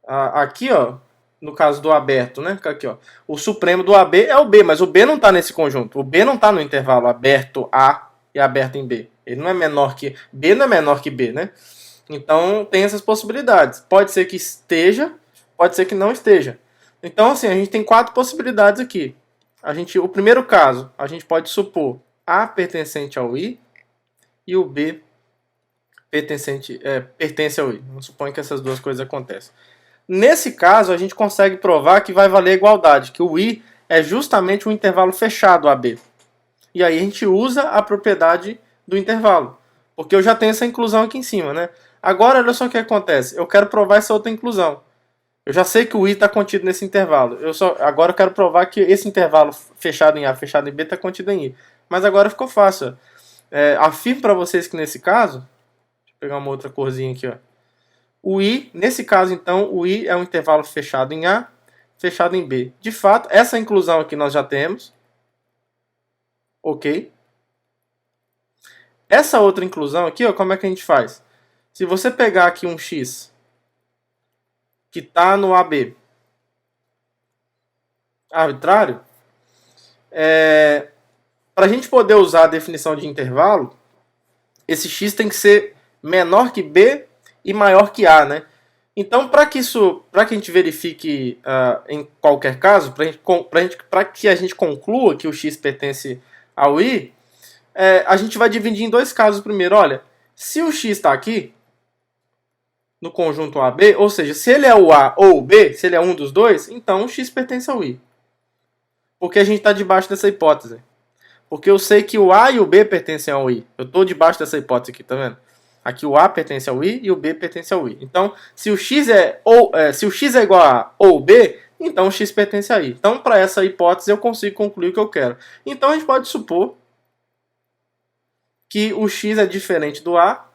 aqui, ó, no caso do aberto, né? Aqui, ó, o supremo do AB é o B, mas o B não está nesse conjunto. O B não está no intervalo aberto A e aberto em B. Ele não é menor que... B não é menor que B, né? Então, tem essas possibilidades. Pode ser que esteja, pode ser que não esteja. Então, assim, a gente tem 4 possibilidades aqui. O primeiro caso, a gente pode supor A pertencente ao I e o B pertence ao I. Vamos supor que essas duas coisas acontecem. Nesse caso, a gente consegue provar que vai valer a igualdade, que o I é justamente um intervalo fechado AB. E aí a gente usa a propriedade do intervalo, porque eu já tenho essa inclusão aqui em cima, né? Agora, olha só o que acontece. Eu quero provar essa outra inclusão. Eu já sei que o I está contido nesse intervalo. Agora eu quero provar que esse intervalo fechado em A, fechado em B está contido em I. Mas agora ficou fácil. Afirmo para vocês que nesse caso... Deixa eu pegar uma outra corzinha aqui, ó. O I, nesse caso, então, o I é um intervalo fechado em A, fechado em B. De fato, essa inclusão aqui nós já temos. Ok. Essa outra inclusão aqui, ó, como é que a gente faz? Se você pegar aqui um X que está no AB arbitrário, para a gente poder usar a definição de intervalo, esse X tem que ser menor que B e maior que A, né? Então, para que a gente verifique em qualquer caso, para que a gente conclua que o X pertence ao I, a gente vai dividir em 2 casos primeiro. Olha, se o X está aqui, no conjunto AB, ou seja, se ele é o A ou o B, se ele é um dos dois, então o X pertence ao I. Porque a gente está debaixo dessa hipótese. Porque eu sei que o A e o B pertencem ao I. Eu estou debaixo dessa hipótese aqui, tá vendo? Aqui o A pertence ao I e o B pertence ao I. Então, se o X é igual a A ou B, então o X pertence a I. Então, para essa hipótese, eu consigo concluir o que eu quero. Então, a gente pode supor que o X é diferente do A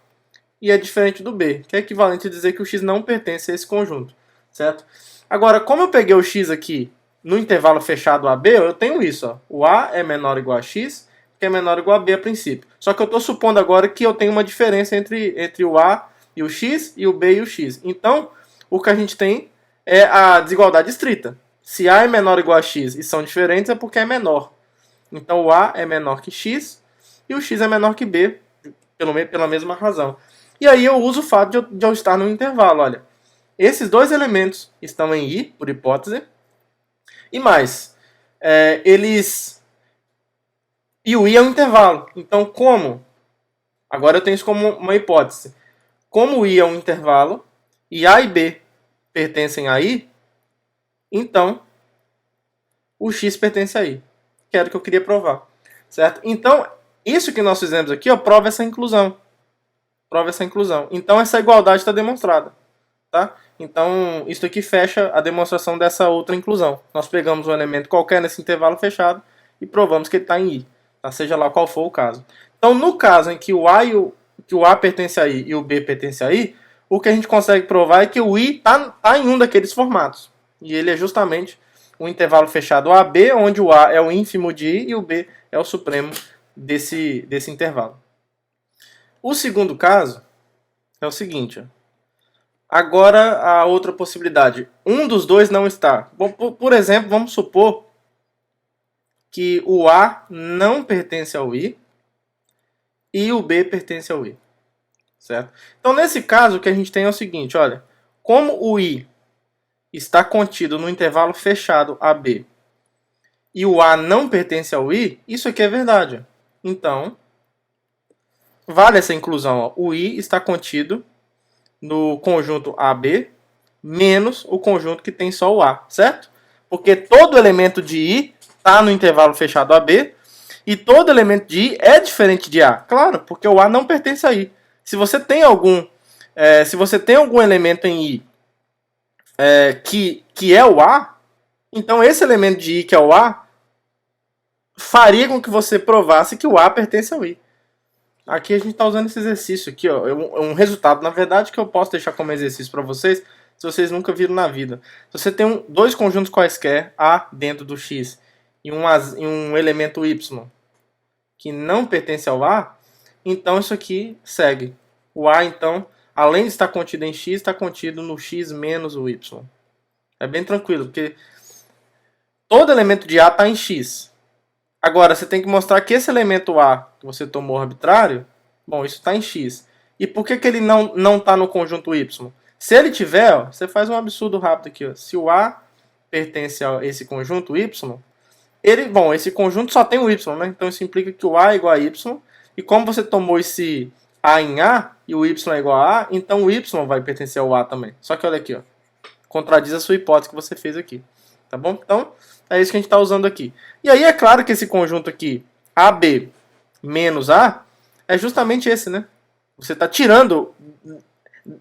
e é diferente do B, que é equivalente a dizer que o X não pertence a esse conjunto, certo? Agora, como eu peguei o X aqui no intervalo fechado AB, eu tenho isso, ó. O A é menor ou igual a X, que é menor ou igual a B a princípio. Só que eu estou supondo agora que eu tenho uma diferença entre o A e o X e o B e o X. Então, o que a gente tem é a desigualdade estrita. Se A é menor ou igual a X e são diferentes, é porque é menor. Então, o A é menor que X e o X é menor que B, pela mesma razão. E aí eu uso o fato de eu estar no intervalo. Olha, esses 2 elementos estão em I, por hipótese. E mais, e o I é um intervalo. Então, como? Agora eu tenho isso como uma hipótese. Como o I é um intervalo, e A e B pertencem a I, então o X pertence a I. Que era o que eu queria provar. Certo? Então, isso que nós fizemos aqui, ó, prova essa inclusão. Então, essa igualdade está demonstrada. Tá? Então, isso aqui fecha a demonstração dessa outra inclusão. Nós pegamos um elemento qualquer nesse intervalo fechado e provamos que ele está em I. Tá? Seja lá qual for o caso. Então, no caso em que o A pertence a I e o B pertence a I, o que a gente consegue provar é que o I está em um daqueles formatos. E ele é justamente um intervalo fechado AB, onde o A é o ínfimo de I e o B é o supremo desse intervalo. O segundo caso é o seguinte. Ó. Agora, a outra possibilidade. Um dos dois não está. Bom, por exemplo, vamos supor que o A não pertence ao I e o B pertence ao I. Certo? Então, nesse caso, o que a gente tem é o seguinte, olha. Como o I está contido no intervalo fechado AB e o A não pertence ao I, isso aqui é verdade. Então, vale essa inclusão. Ó. O I está contido no conjunto AB menos o conjunto que tem só o A, certo? Porque todo elemento de I está no intervalo fechado AB e todo elemento de I é diferente de A. Claro, porque o A não pertence a I. Se você tem algum elemento em I que é o A, então esse elemento de I que é o A faria com que você provasse que o A pertence ao I. Aqui a gente está usando esse exercício aqui, ó, um resultado, na verdade, que eu posso deixar como exercício para vocês, se vocês nunca viram na vida. Se você tem dois conjuntos quaisquer, A dentro do X, e um elemento Y, que não pertence ao A, então isso aqui segue. O A, então, além de estar contido em X, está contido no X menos o Y. É bem tranquilo, porque todo elemento de A está em X. Agora, você tem que mostrar que esse elemento A que você tomou arbitrário, bom, isso está em X. E por que ele não está no conjunto Y? Se ele tiver, ó, você faz um absurdo rápido aqui. Ó. Se o A pertence a esse conjunto Y, esse conjunto só tem o Y, né? Então isso implica que o A é igual a Y. E como você tomou esse A em A e o Y é igual a A, então o Y vai pertencer ao A também. Só que olha aqui, ó, contradiz a sua hipótese que você fez aqui. Tá bom? Então, é isso que a gente está usando aqui. E aí é claro que esse conjunto aqui, AB menos A, é justamente esse, né? Você está tirando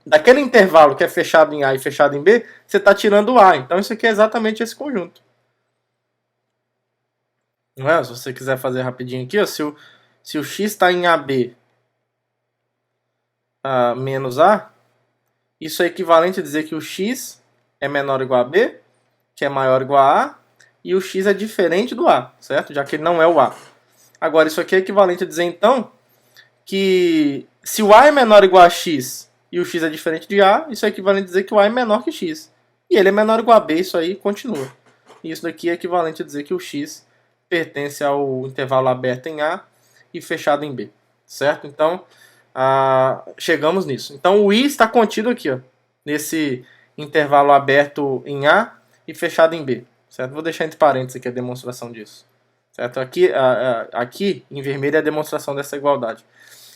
daquele intervalo que é fechado em A e fechado em B, você está tirando o A. Então isso aqui é exatamente esse conjunto. Não é? Se você quiser fazer rapidinho aqui, ó, se o X está em AB menos A, isso é equivalente a dizer que o X é menor ou igual a B, que é maior ou igual a A, e o X é diferente do A, certo? Já que ele não é o A. Agora, isso aqui é equivalente a dizer, então, que se o A é menor ou igual a X e o X é diferente de A, isso é equivalente a dizer que o A é menor que X. E ele é menor ou igual a B, isso aí continua. E isso daqui é equivalente a dizer que o X pertence ao intervalo aberto em A e fechado em B, certo? Então, chegamos nisso. Então, o I está contido aqui, ó, nesse intervalo aberto em A e fechado em B, certo? Vou deixar entre parênteses aqui a demonstração disso, certo? Aqui em vermelho é a demonstração dessa igualdade.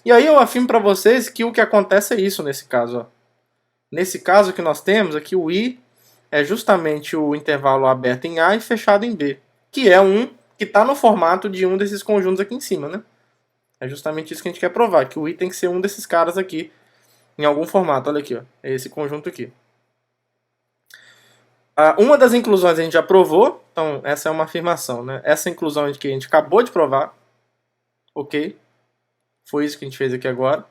E aí eu afirmo para vocês que o que acontece é isso nesse caso, ó. Nesse caso que nós temos aqui, o I é justamente o intervalo aberto em A e fechado em B, que é que está no formato de um desses conjuntos aqui em cima, né? É justamente isso que a gente quer provar, que o I tem que ser um desses caras aqui, em algum formato. Olha aqui, ó, é esse conjunto aqui. Uma das inclusões a gente já provou, então essa é uma afirmação, né? Essa inclusão que a gente acabou de provar, ok? Foi isso que a gente fez aqui agora.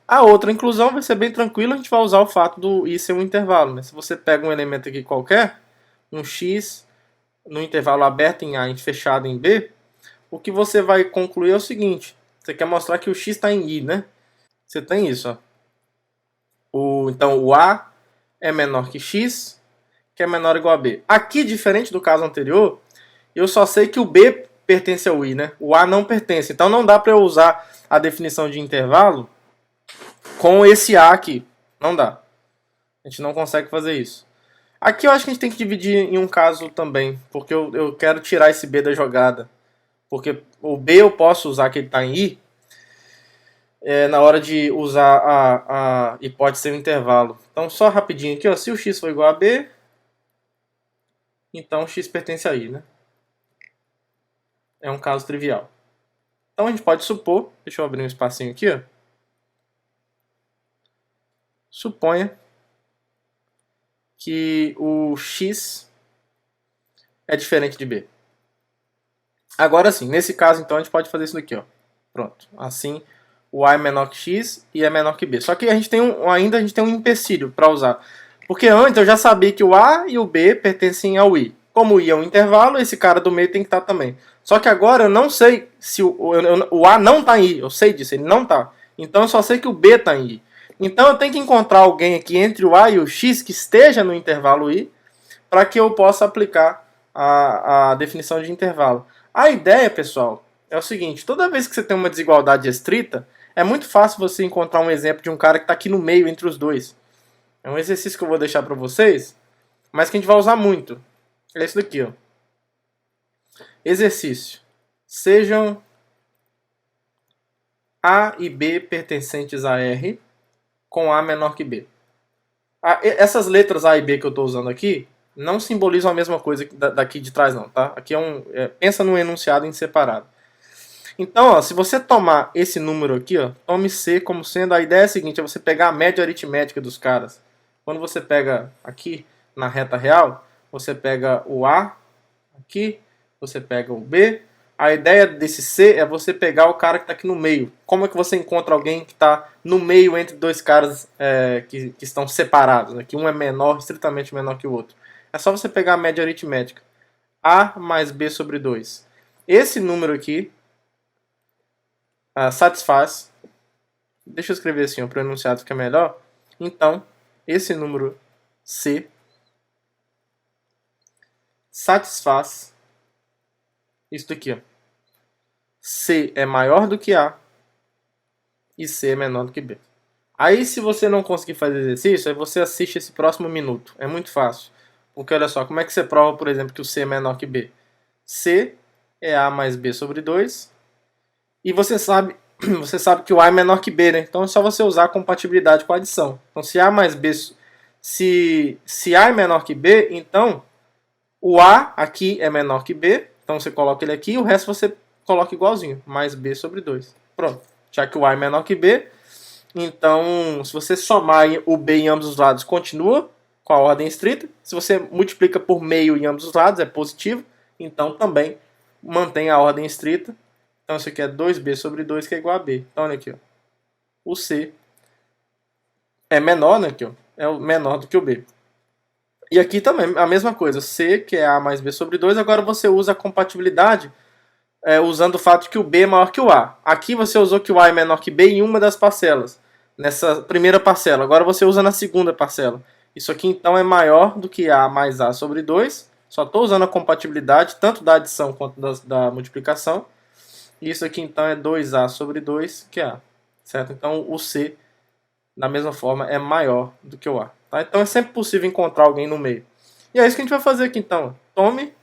A outra inclusão vai ser bem tranquila, a gente vai usar o fato do I ser um intervalo, né? Se você pega um elemento aqui qualquer, um X no intervalo aberto em A e fechado em B, o que você vai concluir é o seguinte, você quer mostrar que o X está em I, né? Você tem isso, ó. Então o A é menor que X, que é menor ou igual a B. Aqui, diferente do caso anterior, eu só sei que o B pertence ao I, né? O A não pertence. Então não dá para eu usar a definição de intervalo com esse A aqui. Não dá. A gente não consegue fazer isso. Aqui eu acho que a gente tem que dividir em um caso também, porque eu quero tirar esse B da jogada. Porque o B eu posso usar que ele está em I na hora de usar a hipótese ser um intervalo. Então só rapidinho aqui, ó, se o X for igual a B, então X pertence a I, né? É um caso trivial. Então a gente pode supor, deixa eu abrir um espacinho aqui, ó. Suponha que o X é diferente de B. Agora sim, nesse caso então a gente pode fazer isso daqui, ó. Pronto. Assim, o A é menor que X e é menor que B. Só que a gente tem ainda a gente tem um empecilho para usar. Porque antes eu já sabia que o A e o B pertencem ao I. Como o I é um intervalo, esse cara do meio tem que estar também. Só que agora eu não sei se o A não está em I. Eu sei disso, ele não está. Então eu só sei que o B está em I. Então eu tenho que encontrar alguém aqui entre o A e o X que esteja no intervalo I para que eu possa aplicar a definição de intervalo. A ideia, pessoal, é o seguinte, toda vez que você tem uma desigualdade estrita, é muito fácil você encontrar um exemplo de um cara que está aqui no meio entre os dois. É um exercício que eu vou deixar para vocês, mas que a gente vai usar muito. É isso daqui, ó. Exercício. Sejam A e B pertencentes a R com A menor que B. Essas letras A e B que eu estou usando aqui não simbolizam a mesma coisa daqui de trás não, tá? Aqui pensa num enunciado em separado. Então, ó, se você tomar esse número aqui, ó, tome C como sendo, a ideia é a seguinte, é você pegar a média aritmética dos caras. Quando você pega aqui na reta real, você pega o A aqui, você pega o B. A ideia desse C é você pegar o cara que está aqui no meio. Como é que você encontra alguém que está no meio entre dois caras que estão separados, né? Que um é menor, estritamente menor que o outro. É só você pegar a média aritmética. A mais B sobre 2. Esse número aqui satisfaz. Deixa eu escrever assim, para o enunciado ficar melhor. Então, esse número C satisfaz isso daqui, ó. C é maior do que A e C é menor do que B. Aí, se você não conseguir fazer exercício, aí você assiste esse próximo minuto. É muito fácil. Porque olha só, como é que você prova, por exemplo, que o C é menor que B? C é A mais B sobre 2. E você sabe que o A é menor que B, né? Então é só você usar a compatibilidade com a adição. Então, se A mais B... Se A é menor que B, então o A aqui é menor que B. Então você coloca ele aqui e o resto você coloca igualzinho. Mais B sobre 2. Pronto. Já que o A é menor que B, então se você somar o B em ambos os lados, continua com a ordem estrita. Se você multiplica por meio em ambos os lados, é positivo. Então também mantém a ordem estrita. Então isso aqui é 2B sobre 2, que é igual a B. Então olha aqui, ó. O C é menor, né? Aqui, ó. É o menor do que o B. E aqui também a mesma coisa. C, que é A mais B sobre 2. Agora você usa a compatibilidade usando o fato de que o B é maior que o A. Aqui você usou que o A é menor que B em uma das parcelas. Nessa primeira parcela. Agora você usa na segunda parcela. Isso aqui então é maior do que A mais A sobre 2. Só estou usando a compatibilidade tanto da adição quanto da multiplicação. Isso aqui então é 2A sobre 2, que é A. Certo? Então o C, da mesma forma, é maior do que o A. Tá? Então é sempre possível encontrar alguém no meio. E é isso que a gente vai fazer aqui então. Tome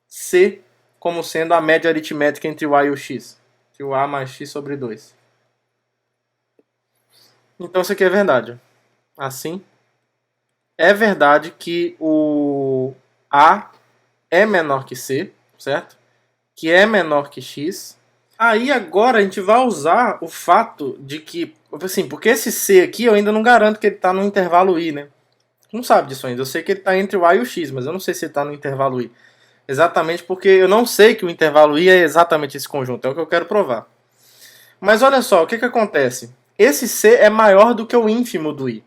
C como sendo a média aritmética entre o A e o X. Que o A mais X sobre 2. Então isso aqui é verdade. Assim, é verdade que o A é menor que C, certo? Que é menor que X. Aí agora a gente vai usar o fato de que, assim, porque esse C aqui eu ainda não garanto que ele está no intervalo I, né? Não sabe disso ainda. Eu sei que ele está entre o A e o X, mas eu não sei se ele está no intervalo I. Exatamente porque eu não sei que o intervalo I é exatamente esse conjunto. É o que eu quero provar. Mas olha só, o que acontece? Esse C é maior do que o ínfimo do I.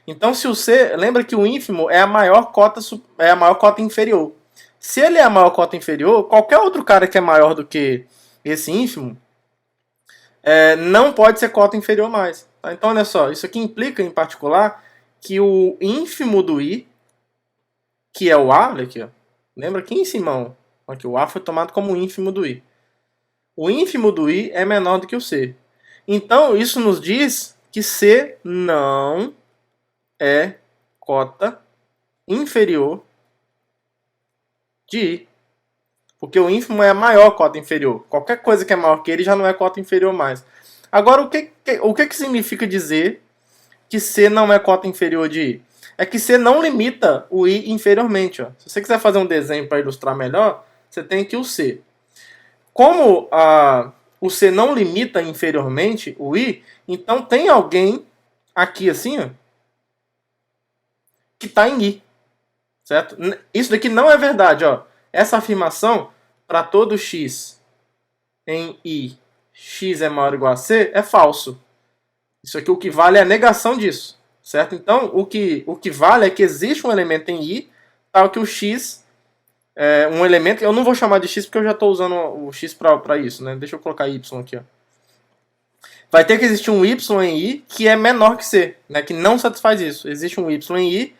Então se o C... Lembra que o ínfimo é a maior cota inferior. Se ele é a maior cota inferior, qualquer outro cara que é maior do que esse ínfimo não pode ser cota inferior mais. Tá? Então olha só, isso aqui implica em particular que o ínfimo do I, que é o A, olha aqui, ó, lembra aqui em cima, aqui, o A foi tomado como ínfimo do I. O ínfimo do I é menor do que o C. Então isso nos diz que C não é cota inferior de I. Porque o ínfimo é a maior cota inferior. Qualquer coisa que é maior que ele já não é cota inferior mais. Agora, o que significa dizer que C não é cota inferior de I? É que C não limita o I inferiormente. Ó. Se você quiser fazer um desenho para ilustrar melhor, você tem aqui o C. Como o C não limita inferiormente o I, então tem alguém aqui assim, ó, que está em I. Certo? Isso daqui não é verdade. Ó. Essa afirmação, para todo x em I, x é maior ou igual a C, é falso. Isso aqui o que vale é a negação disso. Certo? Então, o que vale é que existe um elemento em I, tal que o x é um elemento... Eu não vou chamar de x porque eu já estou usando o x para isso. Né? Deixa eu colocar y aqui. Ó. Vai ter que existir um y em I que é menor que C, né? Que não satisfaz isso. Existe um y em I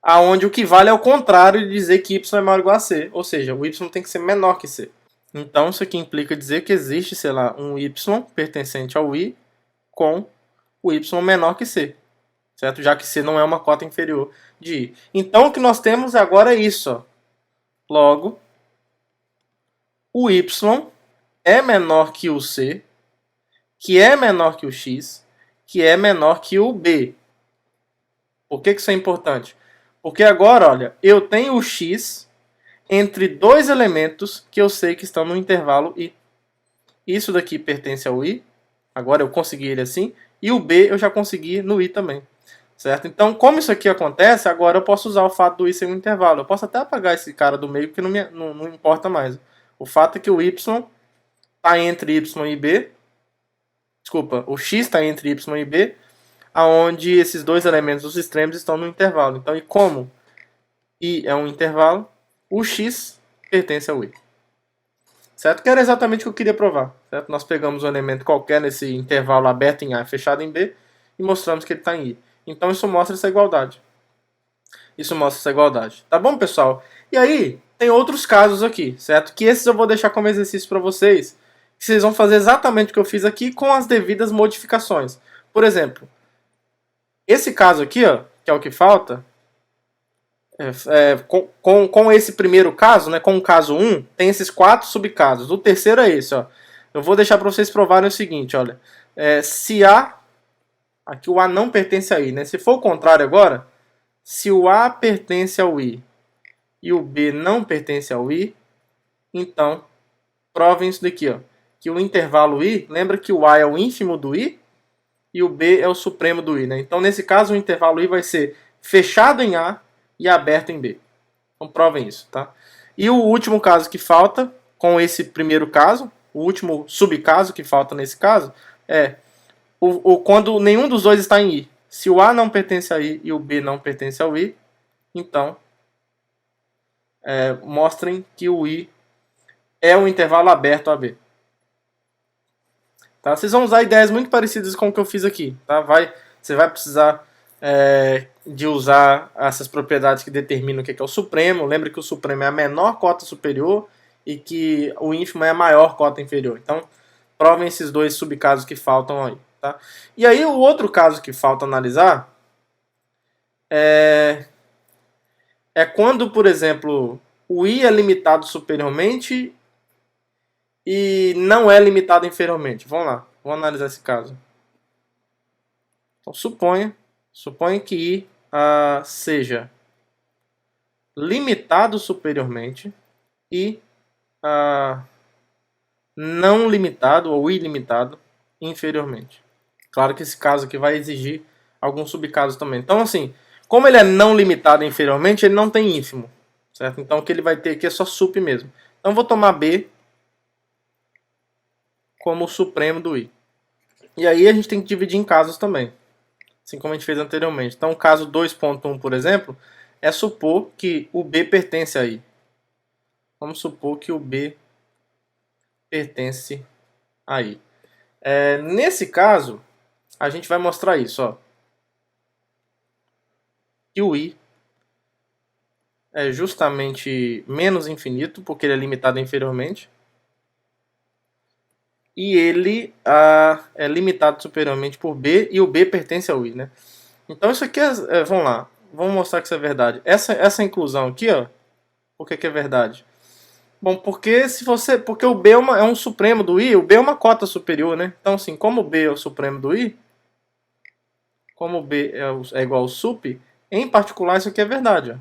aonde o que vale é o contrário de dizer que y é maior ou igual a C. Ou seja, o y tem que ser menor que C. Então isso aqui implica dizer que existe, sei lá, um y pertencente ao i com o y menor que c, certo? Já que c não é uma cota inferior de i. Então o que nós temos agora é isso, ó. Logo, o y é menor que o c, que é menor que o x, que é menor que o b. Por que isso é importante? Porque agora, olha, eu tenho o x entre dois elementos que eu sei que estão no intervalo i. Isso daqui pertence ao i, agora eu consegui ele assim, e o b eu já consegui no i também, certo? Então, como isso aqui acontece, agora eu posso usar o fato do i ser um intervalo. Eu posso até apagar esse cara do meio, porque não importa mais. O fato é que o y está entre y e b, desculpa, o x está entre y e b, aonde esses dois elementos dos extremos estão no intervalo. Então, e como i é um intervalo, o x pertence ao i. Certo? Que era exatamente o que eu queria provar. Certo? Nós pegamos um elemento qualquer nesse intervalo aberto em A e fechado em B e mostramos que ele está em I. Então isso mostra essa igualdade. Isso mostra essa igualdade. Tá bom, pessoal? E aí, tem outros casos aqui, certo? Que esses eu vou deixar como exercício para vocês. Que vocês vão fazer exatamente o que eu fiz aqui com as devidas modificações. Por exemplo, esse caso aqui, ó, que é o que falta, com esse primeiro caso, né, com o caso 1, tem esses 4 subcasos. O terceiro é esse. Ó. Eu vou deixar para vocês provarem o seguinte. Olha, se A, aqui o A não pertence a I. Né? Se for o contrário agora, se o A pertence ao I e o B não pertence ao I, então provem isso daqui. Ó, que o intervalo I, lembra que o A é o ínfimo do I e o B é o supremo do I. Né? Então nesse caso o intervalo I vai ser fechado em A e aberto em B. Então provem isso, tá? E o último caso que falta, com esse primeiro caso, o último subcaso que falta nesse caso, é quando nenhum dos dois está em I. Se o A não pertence a I e o B não pertence ao I, então mostrem que o I é um intervalo aberto a B. Tá? Vocês vão usar ideias muito parecidas com o que eu fiz aqui. Tá? Você vai precisar de usar essas propriedades que determinam o que é o supremo. Lembra que o supremo é a menor cota superior e que o ínfimo é a maior cota inferior. Então, provem esses dois subcasos que faltam aí. Tá? E aí, o outro caso que falta analisar é quando, por exemplo, o i é limitado superiormente e não é limitado inferiormente. Vamos lá, vamos analisar esse caso. Então, suponha que i seja limitado superiormente e não limitado ou ilimitado inferiormente. Claro que esse caso aqui vai exigir alguns subcasos também. Então, assim, como ele é não limitado inferiormente, ele não tem ínfimo, certo? Então, o que ele vai ter aqui é só sup mesmo. Então, vou tomar B como o supremo do I. E aí, a gente tem que dividir em casos também, assim como a gente fez anteriormente. Então, o caso 2.1, por exemplo, é supor que o B pertence a I. Vamos supor que o B pertence a I. Nesse caso, a gente vai mostrar isso, ó. Que o I é justamente menos infinito, porque ele é limitado inferiormente. E ele é limitado superiormente por B, e o B pertence ao I, né? Então isso aqui vamos lá, vamos mostrar que isso é verdade. Essa inclusão aqui, ó, por que é verdade? Bom, porque o B é um supremo do I, o B é uma cota superior, né? Então assim, como o B é o supremo do I, como o B é igual ao sup, em particular isso aqui é verdade, ó.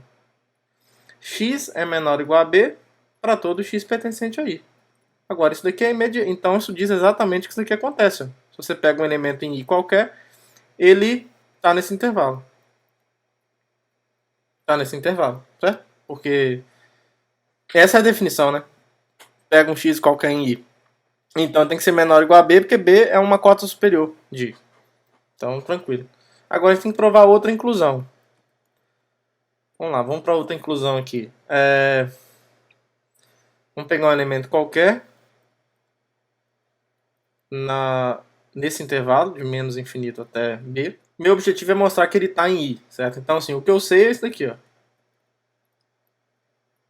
X é menor ou igual a B para todo x pertencente a I. Agora, isso daqui é imediato. Então, isso diz exatamente que isso daqui acontece. Se você pega um elemento em I qualquer, ele está nesse intervalo. Está nesse intervalo, certo? Porque essa é a definição, né? Pega um x qualquer em I. Então, tem que ser menor ou igual a B, porque B é uma cota superior de I. Então, tranquilo. Agora, a gente tem que provar outra inclusão. Vamos lá, vamos para outra inclusão aqui. Vamos pegar um elemento qualquer nesse intervalo, de menos infinito até B. Meu objetivo é mostrar que ele está em I, certo? Então, assim, o que eu sei é isso daqui, ó.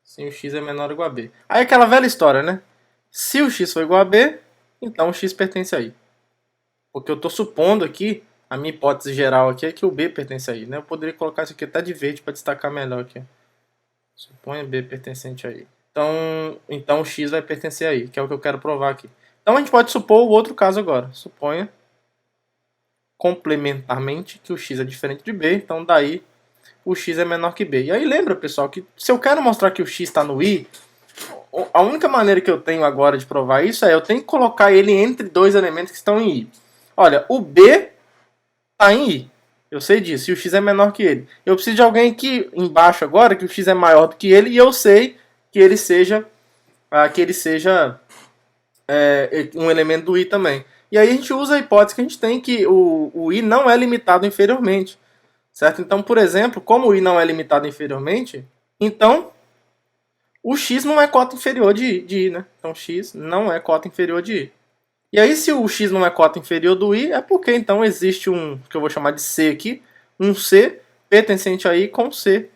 Sim, o x é menor ou igual a B. Aí aquela velha história, né? Se o x for igual a b, então o x pertence a i. Porque eu estou supondo aqui, a minha hipótese geral aqui é que o b pertence a i. Né? Eu poderia colocar isso aqui até de verde para destacar melhor aqui. Suponha b pertencente a i. Então o x vai pertencer a i, que é o que eu quero provar aqui. Então a gente pode supor o outro caso agora. Suponha complementarmente que o x é diferente de b, então daí o x é menor que b. E aí lembra, pessoal, que se eu quero mostrar que o x está no i, a única maneira que eu tenho agora de provar isso é eu tenho que colocar ele entre dois elementos que estão em i. Olha, o b está em i. Eu sei disso, e o x é menor que ele. Eu preciso de alguém aqui embaixo agora, que o x é maior do que ele, e eu sei que ele seja um elemento do i também. E aí a gente usa a hipótese que a gente tem que o i não é limitado inferiormente. Certo? Então, por exemplo, como o i não é limitado inferiormente, então o x não é cota inferior de i, né? Então x não é cota inferior de i. E aí, se o x não é cota inferior do i, é porque então existe um, que eu vou chamar de c aqui, um c pertencente a i com c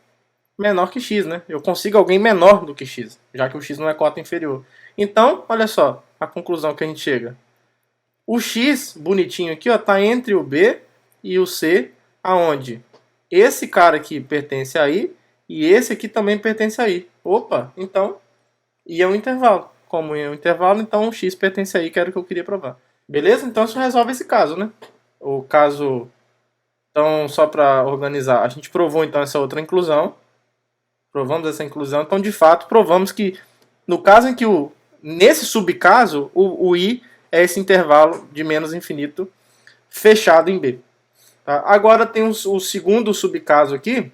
menor que x, né? Eu consigo alguém menor do que x, já que o x não é cota inferior. Então, olha só a conclusão que a gente chega. O x, bonitinho aqui, ó, tá entre o b e o c, aonde esse cara aqui pertence a i e esse aqui também pertence a i. Opa, então i é um intervalo. Como i é um intervalo, então o x pertence a i, que era o que eu queria provar. Beleza? Então isso resolve esse caso, né? O caso... Então, só para organizar, a gente provou então essa outra inclusão. Provamos essa inclusão. Então, de fato, provamos que no caso em que nesse subcaso, o i é esse intervalo de menos infinito fechado em b. Tá? Agora tem o segundo subcaso aqui,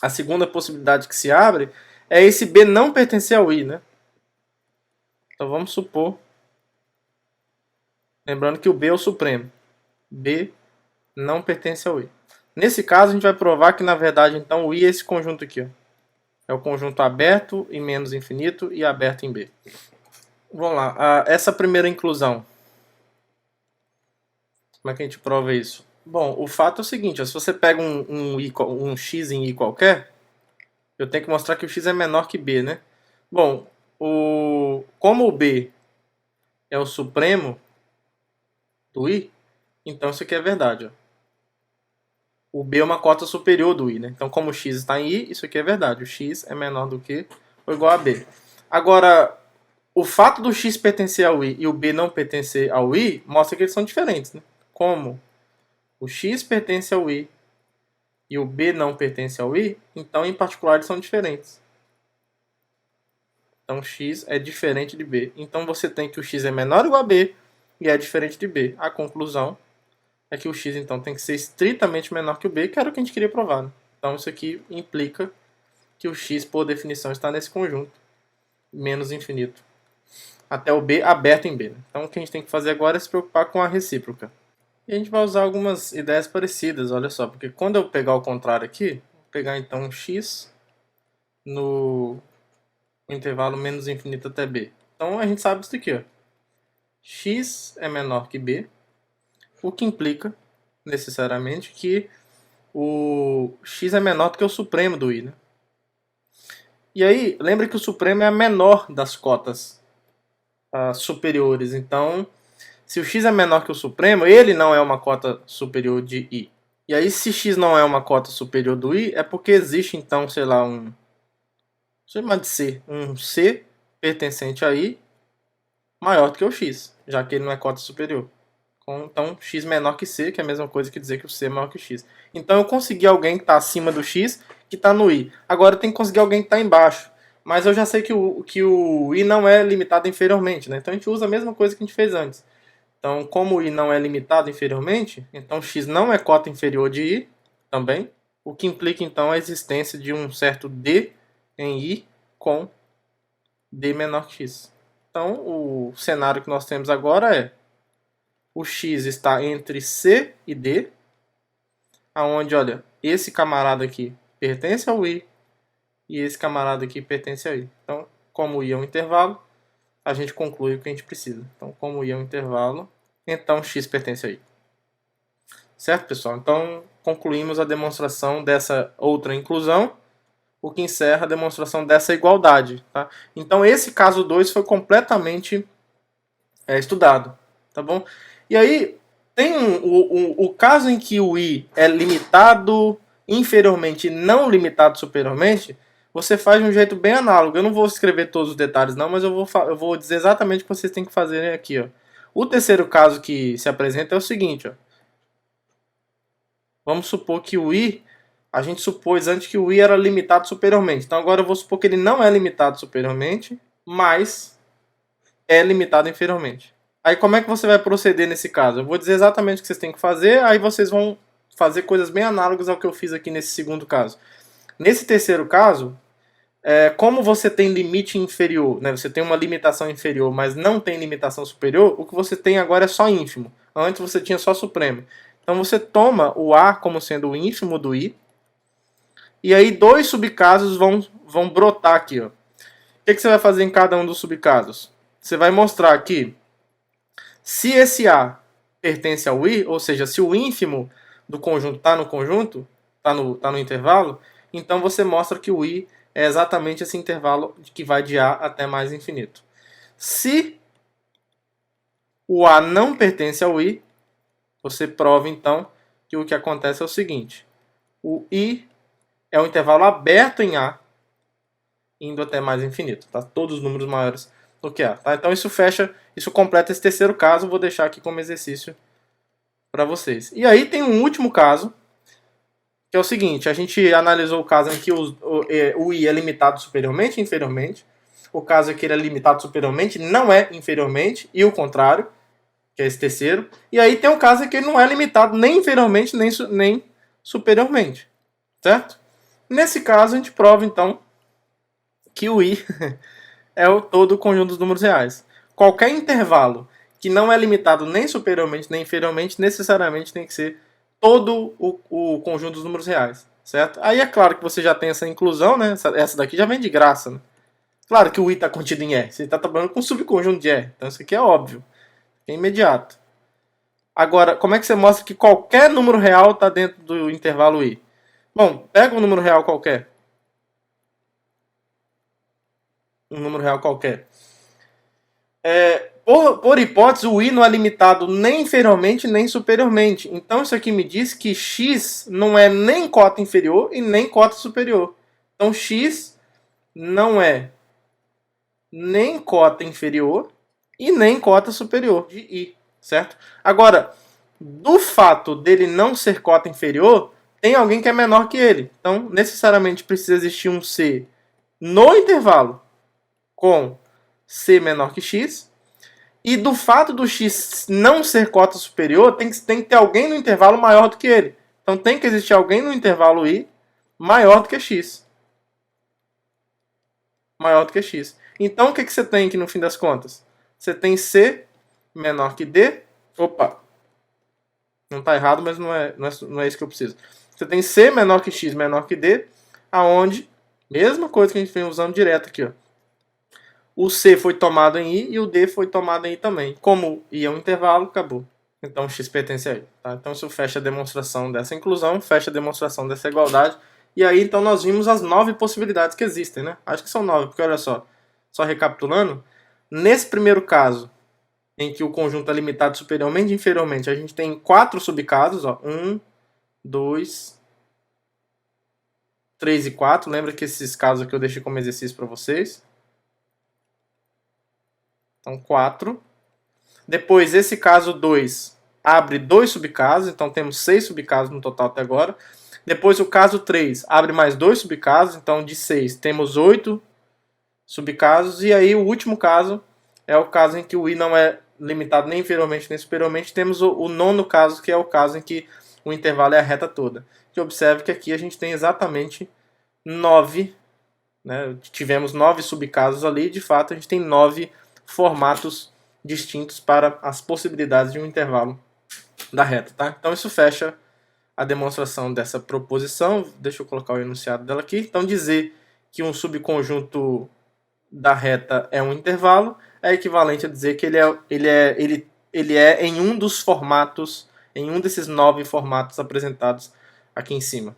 a segunda possibilidade que se abre, é esse b não pertencer ao i. Né? Então vamos supor, lembrando que o b é o supremo, b não pertence ao i. Nesse caso a gente vai provar que na verdade então o i é esse conjunto aqui. Ó. É o conjunto aberto em menos infinito e aberto em b. Vamos lá, essa primeira inclusão. Como é que a gente prova isso? Bom, o fato é o seguinte, ó, se você pega um x em i qualquer, eu tenho que mostrar que o x é menor que b, né? Bom, como o b é o supremo do i, então isso aqui é verdade. Ó. O b é uma cota superior do i, né? Então como o x está em i, isso aqui é verdade. O x é menor do que ou igual a b. Agora, o fato do x pertencer ao i e o b não pertencer ao i, mostra que eles são diferentes, né? Como o x pertence ao i e o b não pertence ao i, então em particular eles são diferentes. Então x é diferente de b. Então você tem que o x é menor ou igual a b e é diferente de b. A conclusão é que o x então tem que ser estritamente menor que o b, que era o que a gente queria provar. Né? Então isso aqui implica que o x, por definição, está nesse conjunto menos infinito. Até o b aberto em b. Né? Então o que a gente tem que fazer agora é se preocupar com a recíproca. E a gente vai usar algumas ideias parecidas, olha só. Porque quando eu pegar o contrário aqui, vou pegar então um x no intervalo menos infinito até b. Então a gente sabe isso daqui, ó. X é menor que b, o que implica necessariamente que o x é menor do que o supremo do i, né? E aí, lembra que o supremo é a menor das cotas superiores. Então, se o x é menor que o supremo, ele não é uma cota superior de i. E aí, se x não é uma cota superior do i, é porque existe, então, sei lá, chamar de c, um c pertencente a i maior do que o x, já que ele não é cota superior. Então, x menor que c, que é a mesma coisa que dizer que o c é maior que o x. Então, eu consegui alguém que está acima do x, que está no i. Agora, eu tenho que conseguir alguém que está embaixo. Mas eu já sei que o i não é limitado inferiormente. Né? Então, a gente usa a mesma coisa que a gente fez antes. Então, como o i não é limitado inferiormente, então x não é cota inferior de i também. O que implica, então, a existência de um certo d em i com d menor que x. Então, o cenário que nós temos agora é o x está entre C e D, aonde, olha, esse camarada aqui pertence ao i e esse camarada aqui pertence ao i. Então, como o i é um intervalo, a gente conclui o que a gente precisa. Então, como o i é um intervalo, então x pertence a i. Certo, pessoal? Então, concluímos a demonstração dessa outra inclusão. o que encerra a demonstração dessa igualdade. Tá? Então esse caso 2 foi completamente estudado. Tá bom? E aí tem o caso em que o I é limitado inferiormente e não limitado superiormente, você faz de um jeito bem análogo. Eu não vou escrever todos os detalhes não, mas eu vou dizer exatamente o que vocês têm que fazer aqui. Ó. O terceiro caso que se apresenta é o seguinte. Ó. Vamos supor que o I, a gente supôs antes que o I era limitado superiormente. Então agora eu vou supor que ele não é limitado superiormente, mas é limitado inferiormente. Aí como é que você vai proceder nesse caso? Eu vou dizer exatamente o que vocês têm que fazer, aí vocês vão fazer coisas bem análogas ao que eu fiz aqui nesse segundo caso. Nesse terceiro caso, como você tem limite inferior, né? Você tem uma limitação inferior, mas não tem limitação superior, o que você tem agora é só ínfimo. Antes você tinha só supremo. Então você toma o A como sendo o ínfimo do I, e aí dois subcasos vão brotar aqui. Ó. O que você vai fazer em cada um dos subcasos? Você vai mostrar que se esse A pertence ao I, ou seja, se o ínfimo do conjunto está no conjunto, está no intervalo, então você mostra que o I é exatamente esse intervalo que vai de A até mais infinito. Se o A não pertence ao I, você prova então que o que acontece é o seguinte. O I é um intervalo aberto em A, indo até mais infinito. Tá? Todos os números maiores do que A. Tá? Então isso completa esse terceiro caso. Vou deixar aqui como exercício para vocês. E aí tem um último caso, que é o seguinte. A gente analisou o caso em que o I é limitado superiormente e inferiormente. O caso é que ele é limitado superiormente, não é inferiormente, e o contrário, que é esse terceiro. E aí tem um caso em que ele não é limitado nem inferiormente, nem superiormente. Certo? Nesse caso, a gente prova, então, que o I é todo o conjunto dos números reais. Qualquer intervalo que não é limitado nem superiormente nem inferiormente, necessariamente tem que ser todo o conjunto dos números reais. Certo? Aí é claro que você já tem essa inclusão, né? Essa daqui já vem de graça, né? Claro que o I está contido em E. Você está trabalhando com um subconjunto de E. Então isso aqui é óbvio. É imediato. Agora, como é que você mostra que qualquer número real está dentro do intervalo I? Bom, pega um número real qualquer. Um número real qualquer. Por hipótese, o I não é limitado nem inferiormente nem superiormente. Então isso aqui me diz que x não é nem cota inferior e nem cota superior. Então x não é nem cota inferior e nem cota superior de I, certo? Agora, do fato dele não ser cota inferior, tem alguém que é menor que ele. Então, necessariamente precisa existir um C no intervalo com C menor que X. E do fato do X não ser cota superior, tem que ter alguém no intervalo maior do que ele. Então tem que existir alguém no intervalo I maior do que X. Maior do que X. Então o que você tem aqui no fim das contas? Você tem C menor que D. Opa! Não está errado, mas não é isso que eu preciso. Você tem C menor que X menor que D, aonde, mesma coisa que a gente vem usando direto aqui, ó. O C foi tomado em I e o D foi tomado em I também. Como I é um intervalo, acabou. Então X pertence a I. Tá? Então isso fecha a demonstração dessa inclusão, fecha a demonstração dessa igualdade. E aí então nós vimos as 9 possibilidades que existem, né? Acho que são 9, porque olha só recapitulando, nesse primeiro caso, em que o conjunto é limitado superiormente e inferiormente, a gente tem 4 subcasos, ó, 1, 2, 3 e 4. Lembra que esses casos aqui eu deixei como exercício para vocês. Então 4. Depois esse caso 2 abre 2 subcasos, então temos 6 subcasos no total até agora. Depois o caso 3 abre mais 2 subcasos, então de 6 temos 8 subcasos. E aí o último caso é o caso em que o I não é limitado nem inferiormente nem superiormente. Temos o nono caso, que é o caso em que o intervalo é a reta toda. E observe que aqui a gente tem exatamente 9, né? Tivemos 9 subcasos ali, de fato a gente tem 9 formatos distintos para as possibilidades de um intervalo da reta. Tá? Então isso fecha a demonstração dessa proposição. Deixa eu colocar o enunciado dela aqui. Então dizer que um subconjunto da reta é um intervalo é equivalente a dizer que ele é em um dos formatos, em um desses 9 formatos apresentados aqui em cima.